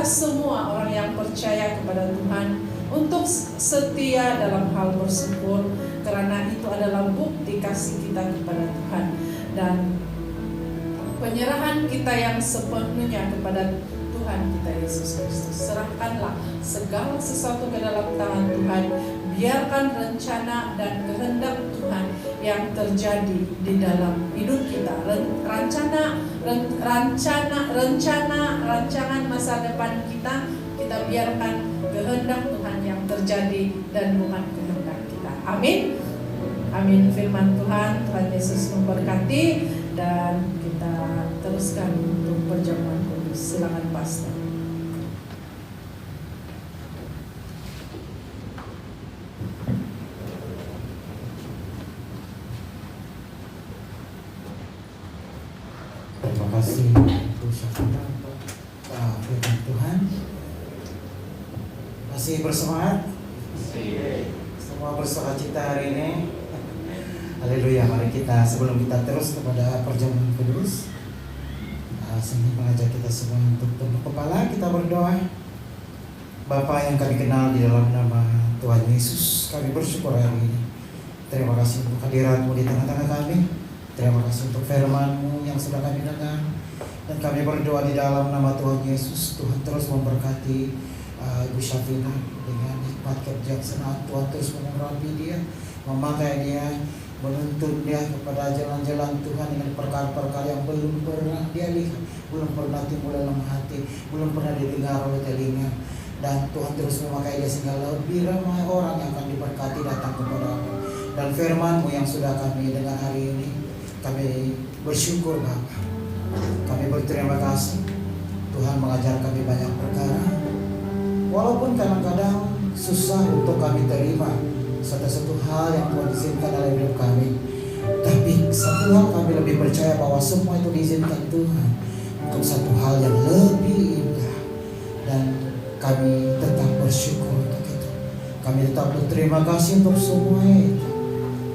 semua orang yang percaya kepada Tuhan untuk setia dalam hal bersyukur, karena itu adalah bukti kasih kita kepada Tuhan dan penyerahan kita yang sepenuhnya kepada Tuhan kita Yesus Kristus. Serahkanlah segala sesuatu ke dalam tangan Tuhan. Biarkan rencana dan kehendak Tuhan yang terjadi di dalam hidup kita. Rancangan masa depan kita biarkan kehendak Tuhan yang terjadi dan bukan kehendak kita. Amin. Amin. Firman Tuhan Yesus memberkati, dan kita teruskan untuk perjamuan kudus. Silakan pastor. Terima kasih untuk Syafira untuk firman Tuhan. Masih bersemangat? Semua bersukacita hari ini. Haleluya. Mari kita sebelum kita terus kepada perjamuan kudus, saya mengajak kita semua untuk tunduk kepala, kita berdoa. Bapa yang kami kenal, di dalam nama Tuhan Yesus kami bersyukur hari ini. Terima kasih untuk hadirat-Mu di tengah-tengah kami. Terima kasih untuk firman-Mu yang sudah kami dengar. Dan kami berdoa di dalam nama Tuhan Yesus, Tuhan terus memberkati Ibu Syafira dengan hikmat kebijaksanaan. Tuhan terus mengurapi dia, memakai dia, menuntun dia kepada jalan-jalan Tuhan dengan perkara-perkara yang belum pernah dia lihat, belum pernah timbul dalam hati, belum pernah didengar oleh telinga. Dan Tuhan terus memakai dia sehingga lebih ramai orang yang akan diberkati datang kepada-Mu. Dan firman-Mu yang sudah kami dengar hari ini, kami bersyukur Bapa. Kami berterima kasih. Tuhan mengajar kami banyak perkara, walaupun kadang-kadang susah untuk kami terima satu hal yang Tuhan izinkan dalam hidup kami. Tapi satu hal kami lebih percaya bahwa semua itu diizinkan Tuhan untuk satu hal yang lebih indah. Dan kami tetap bersyukur untuk itu. Kami tetap berterima kasih untuk semuanya itu.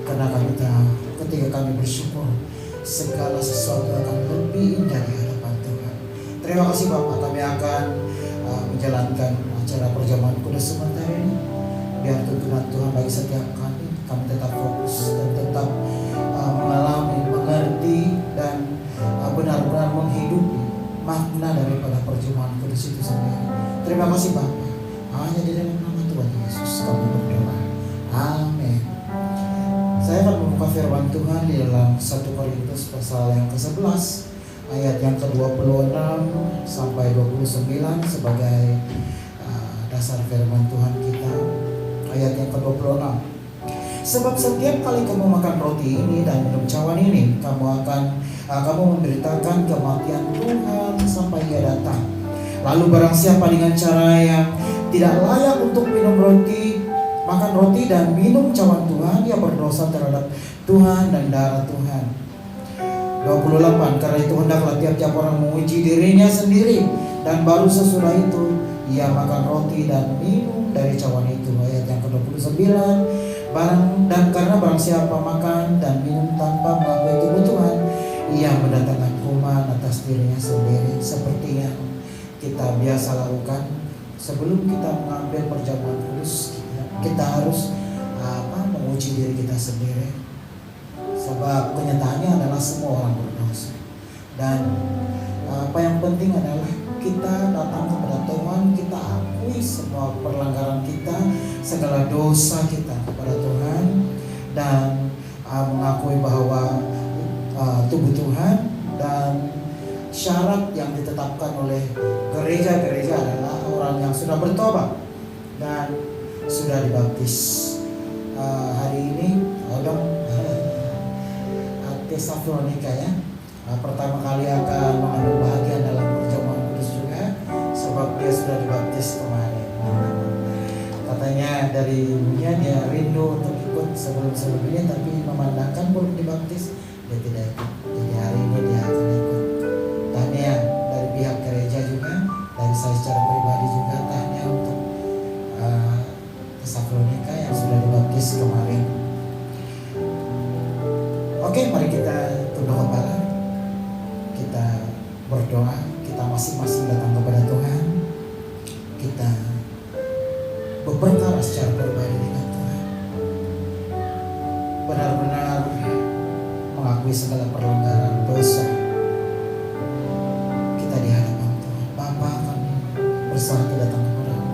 Karena kami tahu ketika kami bersyukur, segala sesuatu akan lebih indah di hadapan Tuhan. Terima kasih Bapak, kami akan menjalankan acara perjamuan kudus sebentar ini. Biar tuntunan Tuhan bagi setiap kami tetap fokus dan tetap mengalami, mengerti, dan benar-benar menghidupi makna daripada perjamuan kudus itu sendiri. Terima kasih Bapak. Hanya di dalam nama Tuhan Yesus kami berdoa. Amin. Saya akan membuka firman Tuhan di dalam 1 Korintus pasal yang ke-11 ayat yang ke-26 sampai 29 sebagai dasar firman Tuhan kita. Ayat yang ke-26. Sebab setiap kali kamu makan roti ini dan minum cawan ini, kamu memberitakan kematian Tuhan sampai Ia datang. Lalu barang siapa dengan cara yang tidak layak untuk makan roti dan minum cawan Tuhan, ia berdosa terhadap Tuhan dan darah Tuhan. 28. Karena itu hendaklah tiap-tiap orang menguji dirinya sendiri, dan baru sesudah itu ia makan roti dan minum dari cawan itu. Ayat yang ke-29. Dan karena barang siapa makan dan minum tanpa mengakui kebutuhan, ia mendatangkan kuman atas dirinya sendiri. Seperti yang kita biasa lakukan sebelum kita mengambil perjamuan kudus, kita harus menguji diri kita sendiri. Sebab kenyataannya adalah semua orang berdosa. Dan apa yang penting adalah kita datang kepada Tuhan, kita akui semua pelanggaran kita, segala dosa kita kepada Tuhan, dan mengakui bahwa tubuh Tuhan dan syarat yang ditetapkan oleh gereja-gereja adalah orang yang sudah bertobat dan sudah dibaptis. Hari ini Tesalonika ya, pertama kali akan mengambil bahagian dalam perjamuan kudus juga, sebab dia sudah dibaptis kemarin. Katanya dari dunia dia rindu untuk ikut sebelum-sebelumnya, tapi memandangkan belum dibaptis, dia tidak ikut. Jadi hari ini dia akan ikut. Tanya dari pihak gereja juga, dari saya secara pribadi juga tanya untuk Tesalonika yang sudah dibaptis kemarin. Oke, mari kita tunduk kepala. Kita berdoa, kita masing-masing datang kepada Tuhan. Kita berperkara secara pribadi dengan Tuhan. Benar-benar mengakui segala pelanggaran dosa kita di hadapan Tuhan. Bapa, kami bersatu datang kepada-Mu.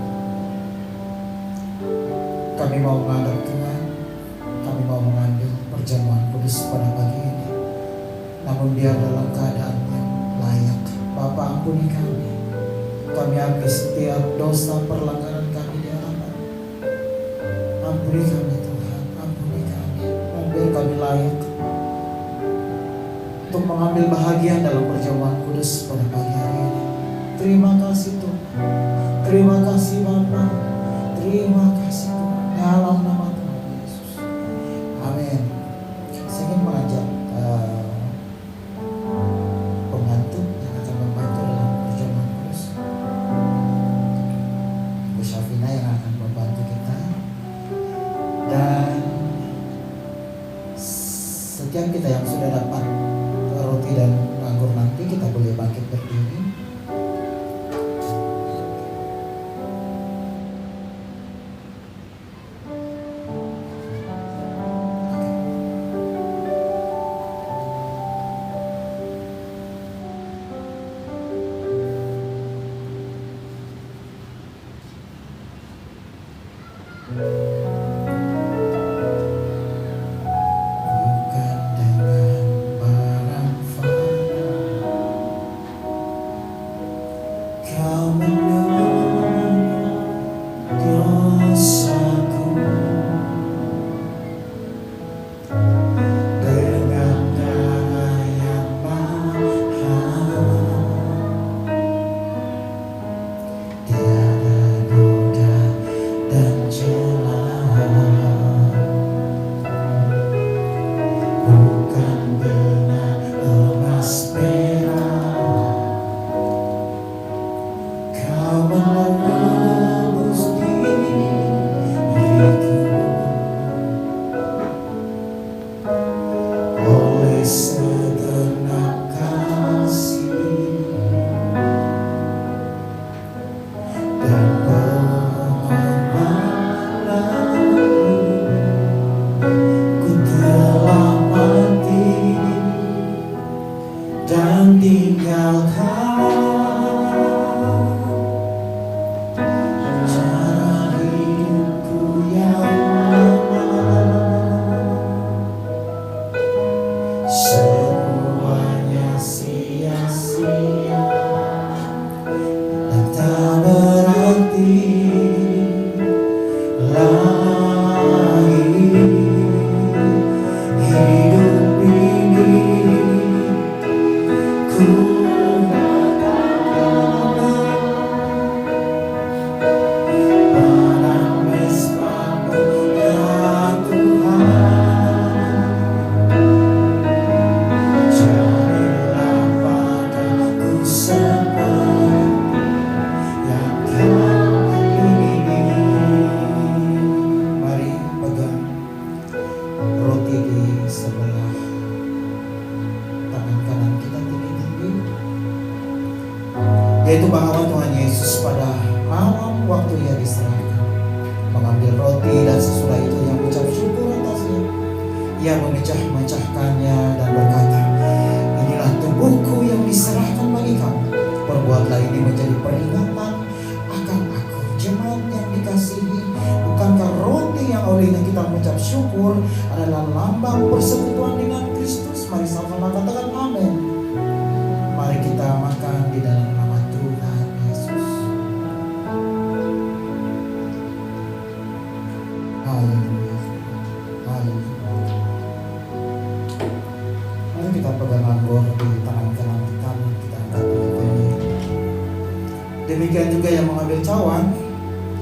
Kami mau menghadap Tuhan. Kami mau mengambil perjamuan kudus pada pagi ini. Namun biar dalam keadaan yang layak. Bapa, ampuni kami. Kami akui setiap dosa pelanggaran kami di hadapan. Ampuni kami Tuhan, ampuni kami. Dan biar kami layak untuk mengambil bahagian dalam perjamuan kudus pada pagi hari ini. Terima kasih Tuhan. Terima kasih Bapa. Terima kasih Tuhan. Dalam nama Tuhan Yesus. Amin. Saya ingin mengajak pembantu yang akan membantu dalam perjamuan kudus. Ibu Syafina yang akan membantu kita. Dan setiap kita yang sudah dapat roti dan anggur nanti, kita boleh bangkit berdiri. Bukan dengan barang fana Kau menanggung dosaku, dengan darah yang mahal. Tiada noda dan celah, bukan benar emas perak. Kau menebus diriku oleh segenap kasih dan pengorbananmu. Ku telah mati dan tinggalkan cara hidupku yang lama. Semuanya sia-sia dan tak berarti lagi. Hidup ini ku pada mesbah-Mu ya Tuhan. Jadilah padaku seperti yang Kau ingini. Mari pegang roti di sebelah tangan kanan kita tinggi-tinggi, yaitu bahwa Tuhan Yesus pada malam waktu Ia diserahkan mengambil roti, dan sesudah itu Ia mengucap syukur atasnya. Ia memecah-mecahkannya dan berkata, inilah tubuhku yang diserahkan bagi kamu. Perbuatlah ini menjadi peringatan akan aku. Jemaat yang dikasihi, bukankah roti yang olehnya kita mengucap syukur adalah lambang persekutuan dengan Kristus? Mari sama-sama katakan amin. Mari kita makan di dalam nama Tuhan Yesus. Haleluya. Haleluya. Mari kita pegang anggur di tangan kanan kita, kita angkat dulu ini. Demikian juga yang mengambil cawan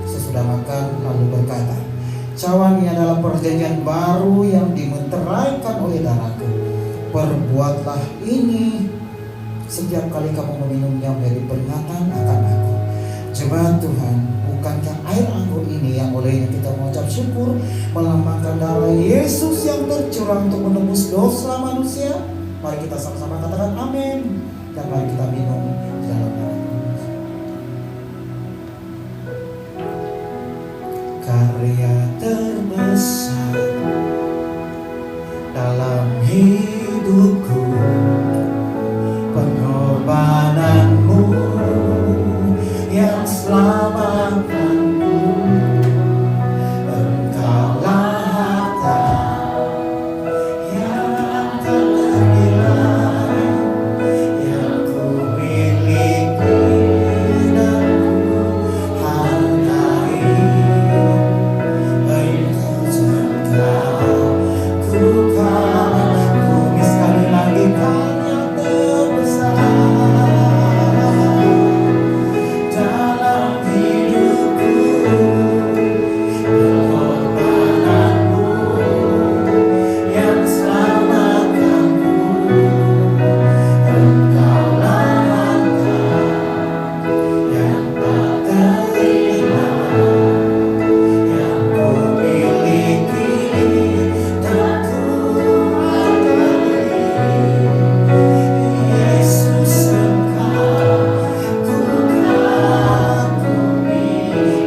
sesudah makan lalu berkata, cawan ini adalah perjanjian baru yang dimeteraikan oleh darahku. Perbuatlah ini setiap kali kamu meminumnya menjadi peringatan akan aku. Jemaat Tuhan, bukankah air anggur ini yang olehnya kita mengucap syukur melambangkan darah Yesus yang tercurah untuk menebus dosa manusia? Mari kita sama-sama katakan amin. Dan mari kita minum di dalam nama Tuhan. Karya terbesar dalam hidupku, pengorbananmu yang selamatkanku. Engkaulah harta yang tak ternilai yang ku miliki dan ku hargai. Engkau engkau ku kan bumi sekali lagi karya terbesar dalam hidupku, pengorbananmu yang selamatkanku. Engkaulah harta yang tak ternilai yang ku miliki dan ku hargai. Yesus engkau ku kagumi.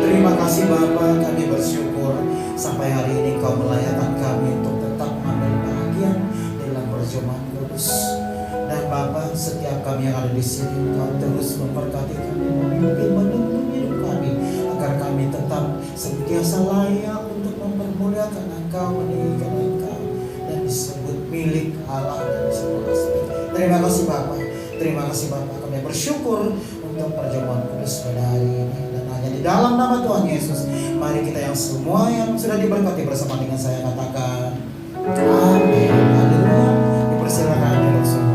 Terima kasih Bapa, kami bersyukur sampai hari ini Kau melayakkan kami untuk tetap mengambil bagian dalam perjamuan kudus. Dan Bapa, setiap kami yang ada di sini Kau terus memberkati kami, memimpin menuntun hidup kami agar kami tetap senantiasa layak untuk mempermuliakan Engkau, meninggikan Engkau dan disebut milik Allah dan disebut aspek. Terima kasih Bapa, terima kasih Bapa. Kami bersyukur untuk perjamuan kudus pada hari ini dan hanya di dalam nama Tuhan Yesus. Mari kita yang semua yang sudah diberkati bersama dengan saya katakan amin. Haleluya. Dipersilakan duduk semua.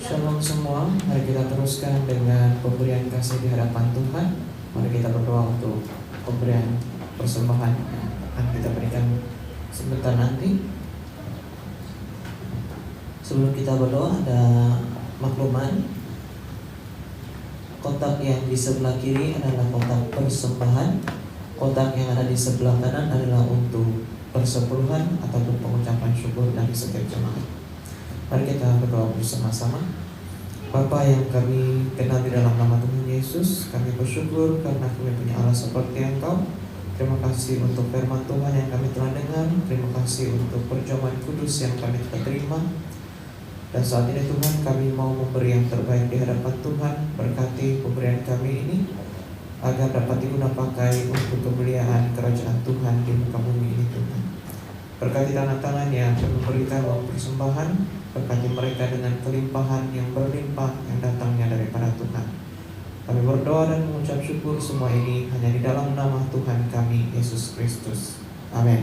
Shalom semua, mari kita teruskan dengan pemberian kasih di hadapan Tuhan. Mari kita berdoa untuk pemberian persembahan yang akan kita berikan sebentar nanti. Sebelum kita berdoa ada makluman. Kotak yang di sebelah kiri adalah kotak persembahan. Kotak yang ada di sebelah kanan adalah untuk persepuluhan ataupun pengucapan syukur dari setiap jemaat. Mari kita berdoa bersama-sama. Bapa yang kami kenal di dalam nama Tuhan Yesus, kami bersyukur karena kami punya Allah seperti Engkau. Terima kasih untuk firman Tuhan yang kami telah dengar. Terima kasih untuk perjamuan kudus yang kami telah terima. Dan saat ini Tuhan, kami mau memberi yang terbaik di hadapan Tuhan. Berkati pemberian kami ini agar dapat digunakan pakai untuk kemuliaan kerajaan Tuhan di muka bumi ini Tuhan. Berkati tangan-tangan yang memberikan uang persembahan. Berkati mereka dengan kelimpahan yang berlimpah yang datangnya daripada Tuhan. Kami berdoa dan mengucap syukur semua ini hanya di dalam nama Tuhan kami Yesus Kristus. Amin.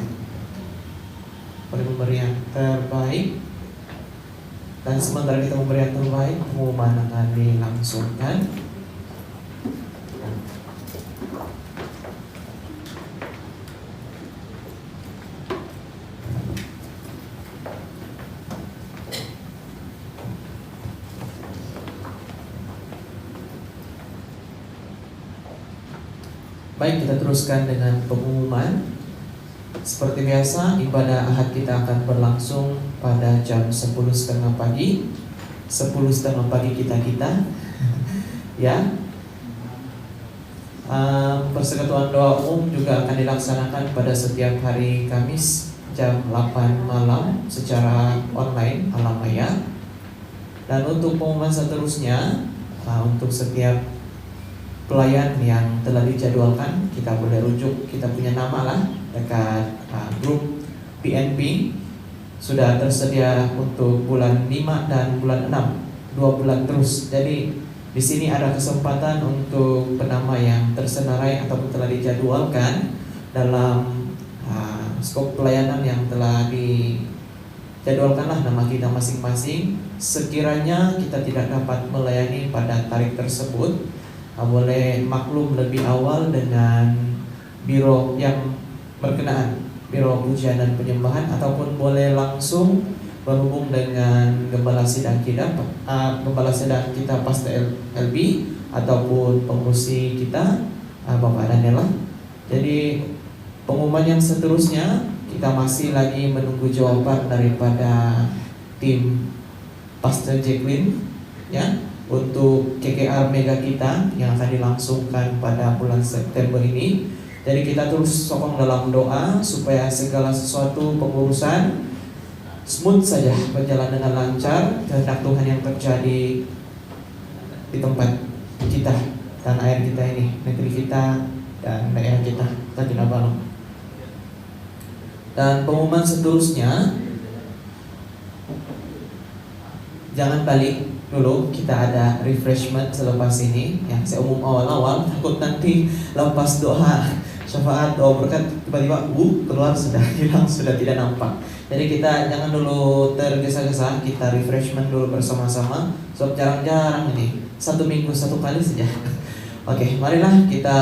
Pada pemberian terbaik. Dan sementara kita memberi yang terbaik, pengumuman akan dilangsungkan. Baik, kita teruskan dengan pengumuman. Seperti biasa, ibadah Ahad kita akan berlangsung pada jam 10.30 pagi. 10.30 pagi kita ya. Persekutuan doa umum juga akan dilaksanakan pada setiap hari Kamis jam 8 malam secara online Alamaya. Dan untuk pengumuman seterusnya, untuk setiap pelayan yang telah dijadwalkan, kita boleh rujuk, kita punya nama lah dekat grup PNP sudah tersedia untuk bulan 5 dan bulan 6, 2 bulan terus. Jadi di sini ada kesempatan untuk penama yang tersenarai ataupun telah dijadwalkan dalam skop pelayanan yang telah dijadwalkanlah nama kita masing-masing. Sekiranya kita tidak dapat melayani pada tarikh tersebut, boleh maklum lebih awal dengan biro yang berkenaan, biro pujian dan penyembahan, ataupun boleh langsung berhubung dengan gembala sidang kita, Pastor LB, ataupun pengurusi kita, Bapak Daniela. Jadi pengumuman yang seterusnya kita masih lagi menunggu jawaban daripada tim Pastor Jacqueline ya, untuk KKR Mega kita yang akan dilangsungkan pada bulan September ini. Jadi kita terus sokong dalam doa supaya segala sesuatu pengurusan smooth saja, berjalan dengan lancar, kehendak Tuhan yang terjadi di tempat kita, tanah air kita ini, negeri kita dan daerah kita, Kinabalu. Dan pengumuman seterusnya, jangan balik dulu, kita ada refreshment selepas ini. Ya, saya umum awal-awal, takut nanti lepas doa syafaat, doa berkat, tiba-tiba keluar sudah hilang, sudah tidak nampak. Jadi kita jangan dulu tergesa-gesa, kita refreshment dulu bersama-sama. Sebab jarang-jarang ini, 1 minggu 1 kali saja. Oke, marilah kita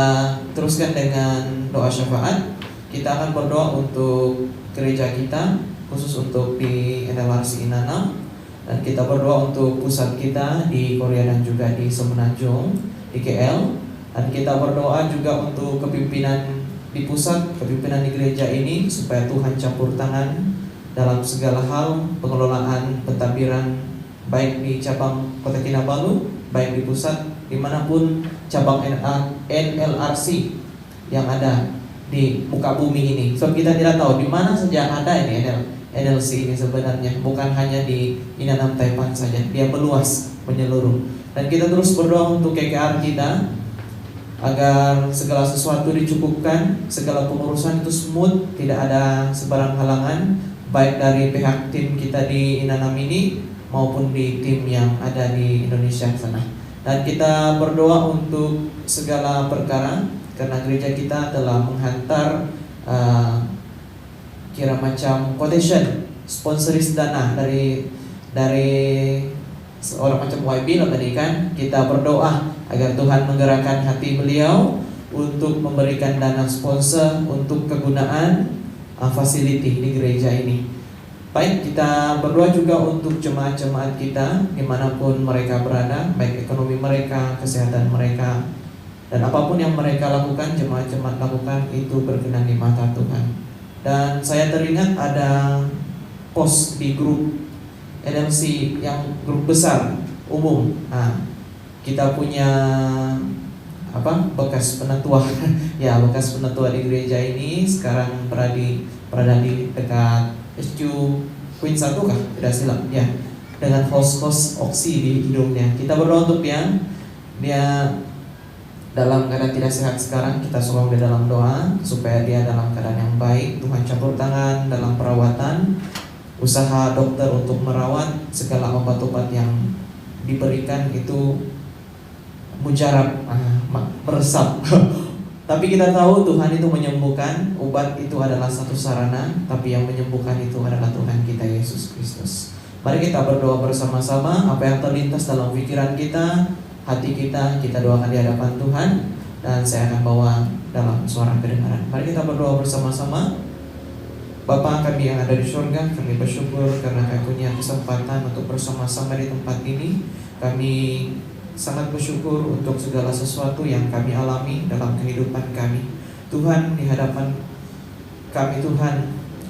teruskan dengan doa syafaat. Kita akan berdoa untuk gereja kita, khusus untuk di NLRC Inanam. Dan kita berdoa untuk pusat kita di Korea dan juga di Semenanjung, di KL. Dan kita berdoa juga untuk kepimpinan di pusat, kepimpinan di gereja ini, supaya Tuhan campur tangan dalam segala hal pengelolaan pentadbiran, baik di cabang Kota Kinabalu, baik di pusat, dimanapun cabang NLRC yang ada di muka bumi ini. So kita tidak tahu di mana saja ada ini NLC ini sebenarnya, bukan hanya di Inanam Taipan saja, dia meluas, menyeluruh. Dan kita terus berdoa untuk KKR kita, agar segala sesuatu dicukupkan, segala pengurusan itu smooth, tidak ada sebarang halangan, baik dari pihak tim kita di Inanam ini maupun di tim yang ada di Indonesia sana. Dan kita berdoa untuk segala perkara, karena gereja kita telah menghantar kira macam quotation, sponsoris dana dari seorang macam YB lah tadi kan. Kita berdoa agar Tuhan menggerakkan hati beliau untuk memberikan dana sponsor untuk kegunaan fasiliti di gereja ini. Baik, kita berdoa juga untuk jemaat-jemaat kita dimanapun mereka berada, baik ekonomi mereka, kesehatan mereka, dan apapun yang mereka lakukan, jemaat-jemaat lakukan, itu berkenan di mata Tuhan. Dan saya teringat ada post di grup NLC yang grup besar umum. Kita punya bekas penatua ya, bekas penatua di gereja ini sekarang berada di dekat SQ Queen 1 kah? Tidak silap ya, dengan host oksi di hidungnya. Kita berdoa untuk dia dalam keadaan tidak sehat sekarang. Kita sokong dia dalam doa supaya dia dalam keadaan yang baik. Tuhan campur tangan dalam perawatan, usaha dokter untuk merawat, segala obat-obat yang diberikan itu mujarab, meresap. Tapi kita tahu Tuhan itu menyembuhkan. Obat itu adalah satu sarana, tapi yang menyembuhkan itu adalah Tuhan kita Yesus Kristus. Mari kita berdoa bersama-sama. Apa yang terlintas dalam pikiran kita, hati kita doakan di hadapan Tuhan. Dan saya akan bawa dalam suara kedengaran. Mari kita berdoa bersama-sama. Bapa kami yang ada di surga, kami bersyukur karena kami punya kesempatan untuk bersama-sama di tempat ini. Kami sangat bersyukur untuk segala sesuatu yang kami alami dalam kehidupan kami. Tuhan, di hadapan kami Tuhan,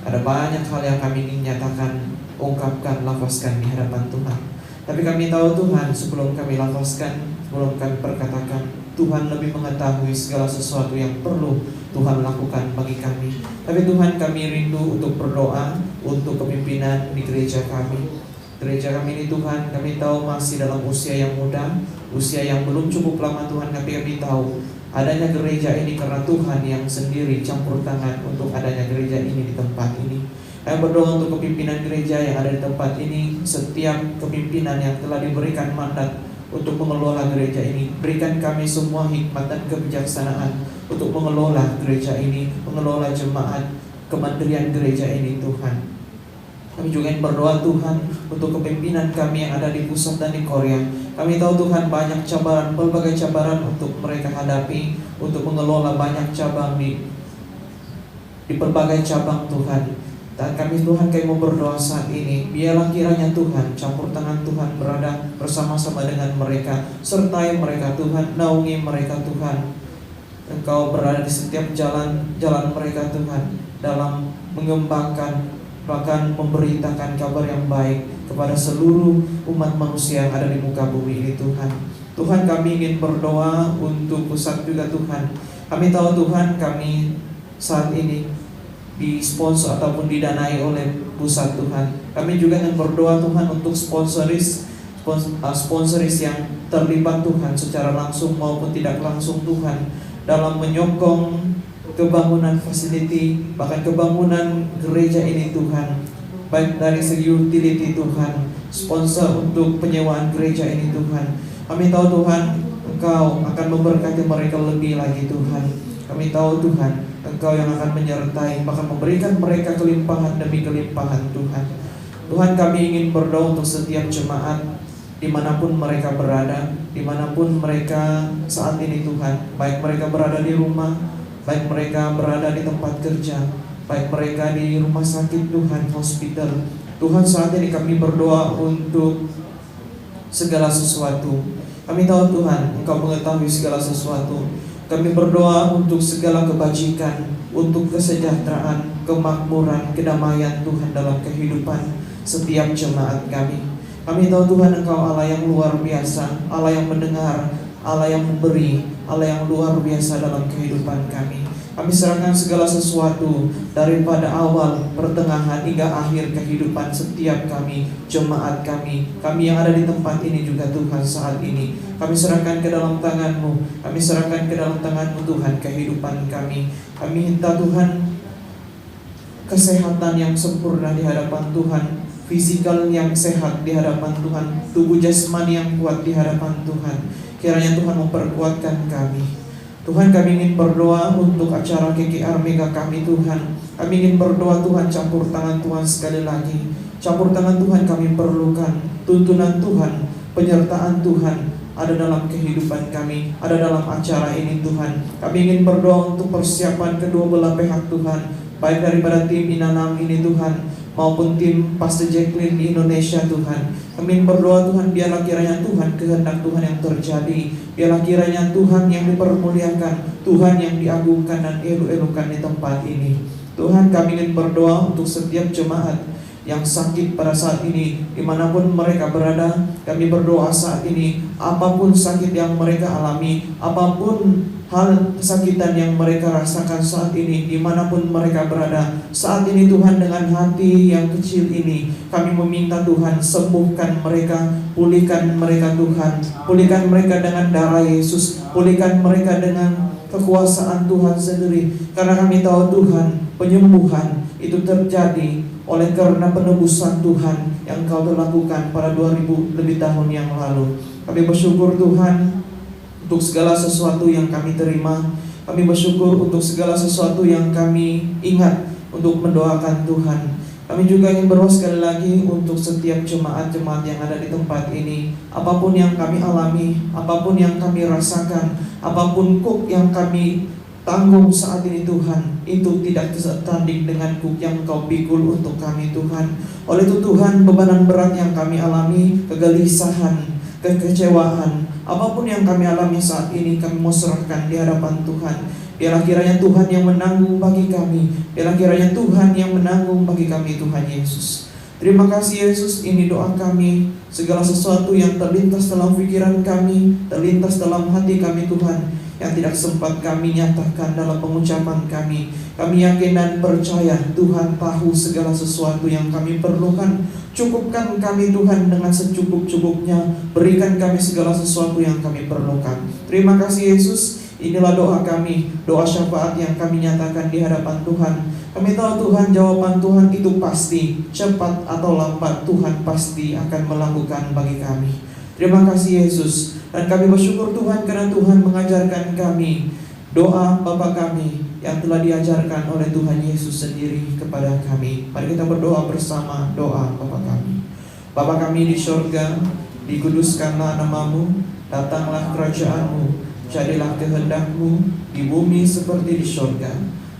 ada banyak hal yang kami ingin nyatakan, ungkapkan, lafazkan di hadapan Tuhan. Tapi kami tahu Tuhan, sebelum kami lafazkan, sebelum kami perkatakan, Tuhan lebih mengetahui segala sesuatu yang perlu Tuhan lakukan bagi kami. Tapi Tuhan, kami rindu untuk berdoa untuk kepimpinan di gereja kami. Gereja kami ini Tuhan, kami tahu masih dalam usia yang muda, usia yang belum cukup lama Tuhan. Tapi kami tahu adanya gereja ini karena Tuhan yang sendiri campur tangan untuk adanya gereja ini di tempat ini. Kami berdoa untuk kepimpinan gereja yang ada di tempat ini, setiap kepimpinan yang telah diberikan mandat untuk mengelola gereja ini. Berikan kami semua hikmat dan kebijaksanaan untuk mengelola gereja ini, mengelola jemaat, kementerian gereja ini Tuhan. Kami juga ingin berdoa Tuhan untuk kepimpinan kami yang ada di pusat dan di Korea. Kami tahu Tuhan banyak cabaran, berbagai cabaran untuk mereka hadapi, untuk mengelola banyak cabang di berbagai cabang Tuhan. Dan kami Tuhan, kami mau berdoa saat ini, biarlah kiranya Tuhan campur tangan Tuhan berada bersama-sama dengan mereka, sertai mereka Tuhan, naungi mereka Tuhan. Engkau berada di setiap jalan mereka Tuhan, dalam mengembangkan, bahkan memberitakan kabar yang baik kepada seluruh umat manusia yang ada di muka bumi ini Tuhan. Tuhan, kami ingin berdoa untuk pusat juga Tuhan. Kami tahu Tuhan, kami saat ini disponsor ataupun didanai oleh pusat Tuhan. Kami juga ingin berdoa Tuhan untuk sponsoris yang terlibat Tuhan secara langsung maupun tidak langsung Tuhan, dalam menyokong kebangunan fasiliti, bahkan kebangunan gereja ini Tuhan, baik dari segi utility Tuhan, sponsor untuk penyewaan gereja ini Tuhan. Kami tahu Tuhan, Engkau akan memberkati mereka lebih lagi Tuhan. Kami tahu Tuhan, Engkau yang akan menyertai, bahkan memberikan mereka kelimpahan demi kelimpahan Tuhan. Tuhan, kami ingin berdoa untuk setiap jemaat dimanapun mereka berada, dimanapun mereka saat ini Tuhan, baik mereka berada di rumah, baik mereka berada di tempat kerja, baik mereka di rumah sakit Tuhan, hospital. Tuhan, saat ini kami berdoa untuk segala sesuatu. Kami tahu Tuhan, Engkau mengetahui segala sesuatu. Kami berdoa untuk segala kebajikan, untuk kesejahteraan, kemakmuran, kedamaian Tuhan dalam kehidupan setiap jemaat kami. Kami tahu Tuhan, Engkau Allah yang luar biasa, Allah yang mendengar, Allah yang memberi, Allah yang luar biasa dalam kehidupan kami. Kami serahkan segala sesuatu daripada awal, pertengahan hingga akhir kehidupan setiap kami, jemaat kami yang ada di tempat ini juga Tuhan saat ini. Kami serahkan ke dalam tangan-Mu, kami serahkan ke dalam tangan-Mu Tuhan kehidupan kami. Kami minta Tuhan kesehatan yang sempurna di hadapan Tuhan, fisikal yang sehat di hadapan Tuhan, tubuh jasmani yang kuat di hadapan Tuhan. Kiranya Tuhan memperkuatkan kami. Tuhan, kami ingin berdoa untuk acara KKR Mega kami Tuhan. Kami ingin berdoa Tuhan, campur tangan Tuhan sekali lagi. Campur tangan Tuhan kami perlukan. Tuntunan Tuhan, penyertaan Tuhan ada dalam kehidupan kami, ada dalam acara ini Tuhan. Kami ingin berdoa untuk persiapan kedua belah pihak Tuhan, baik daripada tim Inanam ini Tuhan, maupun tim Pastor Jacqueline di Indonesia Tuhan. Kami berdoa Tuhan, biarlah kiranya Tuhan kehendak Tuhan yang terjadi, biarlah kiranya Tuhan yang dipermuliakan, Tuhan yang diagungkan dan elu-elukan di tempat ini. Tuhan, kami ingin berdoa untuk setiap jemaat yang sakit pada saat ini, dimanapun mereka berada. Kami berdoa saat ini, apapun sakit yang mereka alami, apapun hal kesakitan yang mereka rasakan saat ini, dimanapun mereka berada saat ini Tuhan, dengan hati yang kecil ini kami meminta Tuhan, sembuhkan mereka, pulihkan mereka Tuhan, pulihkan mereka dengan darah Yesus, pulihkan mereka dengan kekuasaan Tuhan sendiri. Karena kami tahu Tuhan, penyembuhan itu terjadi oleh karena penebusan Tuhan yang Kau telah lakukan pada 2000 lebih tahun yang lalu. Kami bersyukur Tuhan untuk segala sesuatu yang kami terima. Kami bersyukur untuk segala sesuatu yang kami ingat untuk mendoakan Tuhan. Kami juga ingin berdoa sekali lagi untuk setiap jemaat-jemaat yang ada di tempat ini. Apapun yang kami alami, apapun yang kami rasakan, apapun kuk yang kami tanggung saat ini Tuhan, itu tidak setanding dengan kuk yang Kau pikul untuk kami Tuhan. Oleh itu Tuhan, bebanan berat yang kami alami, kegelisahan, kekecewaan, apapun yang kami alami saat ini, kami mau serahkan di hadapan Tuhan. Biarlah kiranya Tuhan yang menanggung bagi kami, biarlah kiranya Tuhan yang menanggung bagi kami Tuhan Yesus. Terima kasih Yesus, ini doa kami. Segala sesuatu yang terlintas dalam pikiran kami, terlintas dalam hati kami Tuhan, yang tidak sempat kami nyatakan dalam pengucapan kami, kami yakin dan percaya Tuhan tahu segala sesuatu yang kami perlukan. Cukupkan kami Tuhan dengan secukup-cukupnya, berikan kami segala sesuatu yang kami perlukan. Terima kasih Yesus. Inilah doa kami, doa syafaat yang kami nyatakan di hadapan Tuhan. Kami tahu Tuhan, jawaban Tuhan itu pasti, cepat atau lambat Tuhan pasti akan melakukan bagi kami. Terima kasih Yesus. Dan kami bersyukur Tuhan karena Tuhan mengajarkan kami doa Bapa kami yang telah diajarkan oleh Tuhan Yesus sendiri kepada kami. Mari kita berdoa bersama doa Bapa kami. Bapa kami di surga, dikuduskanlah namamu, datanglah kerajaanmu, jadilah kehendak-Mu di bumi seperti di surga.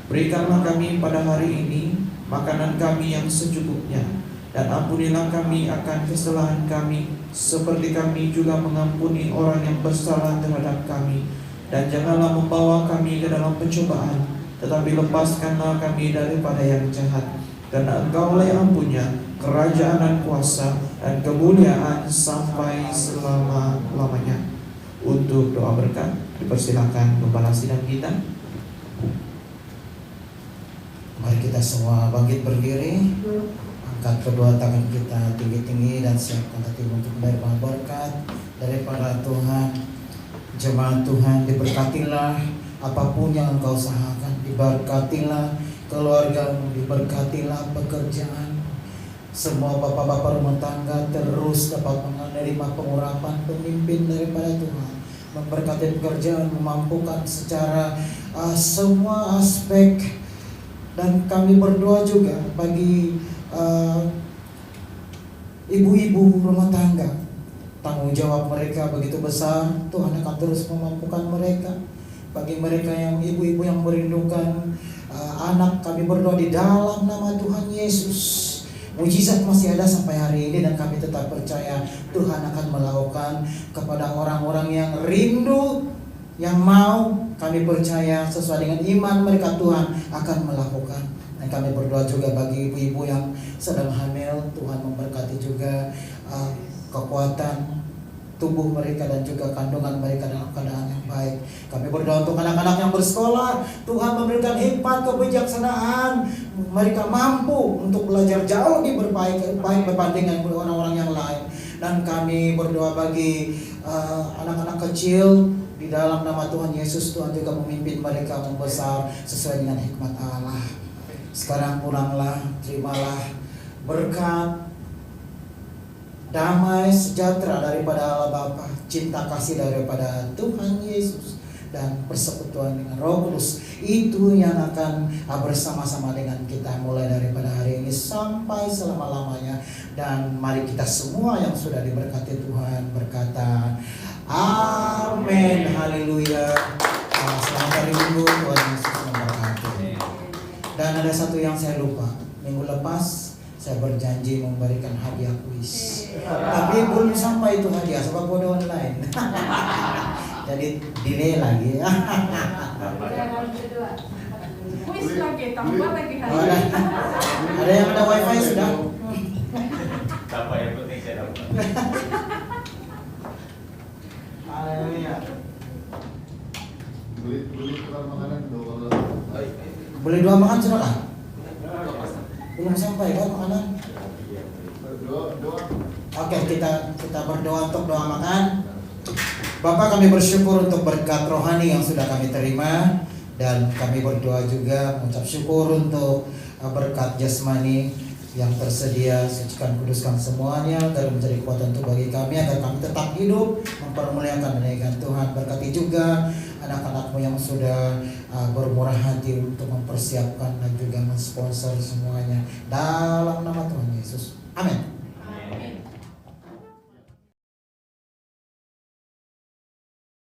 Berikanlah kami pada hari ini makanan kami yang secukupnya, dan ampunilah kami akan kesalahan kami, seperti kami juga mengampuni orang yang bersalah terhadap kami. Dan janganlah membawa kami ke dalam pencobaan, tetapi lepaskanlah kami daripada yang jahat. Karena Engkaulah yang punya kerajaan dan kuasa dan kemuliaan sampai selama-lamanya. Untuk doa berkat, dipersilakan membalas sidang kita. Mari kita semua bangkit berdiri, angkat kedua tangan kita tinggi-tinggi dan siapkan hati untuk menerima berkat daripada Tuhan. Jemaat Tuhan, diberkatilah apapun yang engkau usahakan, diberkatilah keluargamu, diberkatilah pekerjaan. Semua bapak-bapak rumah tangga terus dapat menerima pengurapan pemimpin daripada Tuhan, memberkati pekerjaan, memampukan secara semua aspek. Dan kami berdoa juga bagi ibu-ibu rumah tangga. Tanggung jawab mereka begitu besar, Tuhan akan terus memampukan mereka. Bagi mereka yang ibu-ibu yang merindukan anak, kami berdoa di dalam nama Tuhan Yesus. Mujizat masih ada sampai hari ini dan kami tetap percaya Tuhan akan melakukan kepada orang-orang yang rindu, yang mau. Kami percaya sesuai dengan iman mereka Tuhan akan melakukan. Dan kami berdoa juga bagi ibu-ibu yang sedang hamil, Tuhan memberkati juga kekuatan tubuh mereka dan juga kandungan mereka dalam keadaan yang baik. Kami berdoa untuk anak-anak yang bersekolah, Tuhan memberikan hikmat kebijaksanaan, mereka mampu untuk belajar jauh lebih baik berbanding dengan orang-orang yang lain. Dan kami berdoa bagi anak-anak kecil di dalam nama Tuhan Yesus. Tuhan juga memimpin mereka membesar sesuai dengan hikmat Allah. Sekarang pulanglah, terimalah berkat, damai sejahtera daripada Allah Bapa, cinta kasih daripada Tuhan Yesus, dan persekutuan dengan Roh Kudus itu yang akan bersama-sama dengan kita mulai daripada hari ini sampai selama-lamanya. Dan mari kita semua yang sudah diberkati Tuhan berkata amin, haleluya. Selamat hari Minggu, Tuhan Yesus memberkati. Dan ada satu yang saya lupa, minggu lepas saya berjanji memberikan hadiah kuis, tapi belum sampai itu hadiah sebab kode online. Jadi delay lagi. Kuis lagi, tambah lagi hadiah. Ada yang ada wifi sudah? Apa yang penting saya dapat? Haleluya. Beli tukar makanan dua. Boleh doa makan sudah kah? Belum sampai kan makanan? Doa. Oke, kita berdoa untuk doa makan. Bapak, kami bersyukur untuk berkat rohani yang sudah kami terima, dan kami berdoa juga mengucap syukur untuk berkat jasmani yang tersedia. Sucikan, kuduskan semuanya dan menjadi kekuatan untuk bagi kami agar kami tetap hidup mempermuliakan menaikkan Tuhan. Berkati juga anak-anakmu yang sudah bermurah hati untuk mempersiapkan dan juga mensponsor semuanya dalam nama Tuhan Yesus. Amin.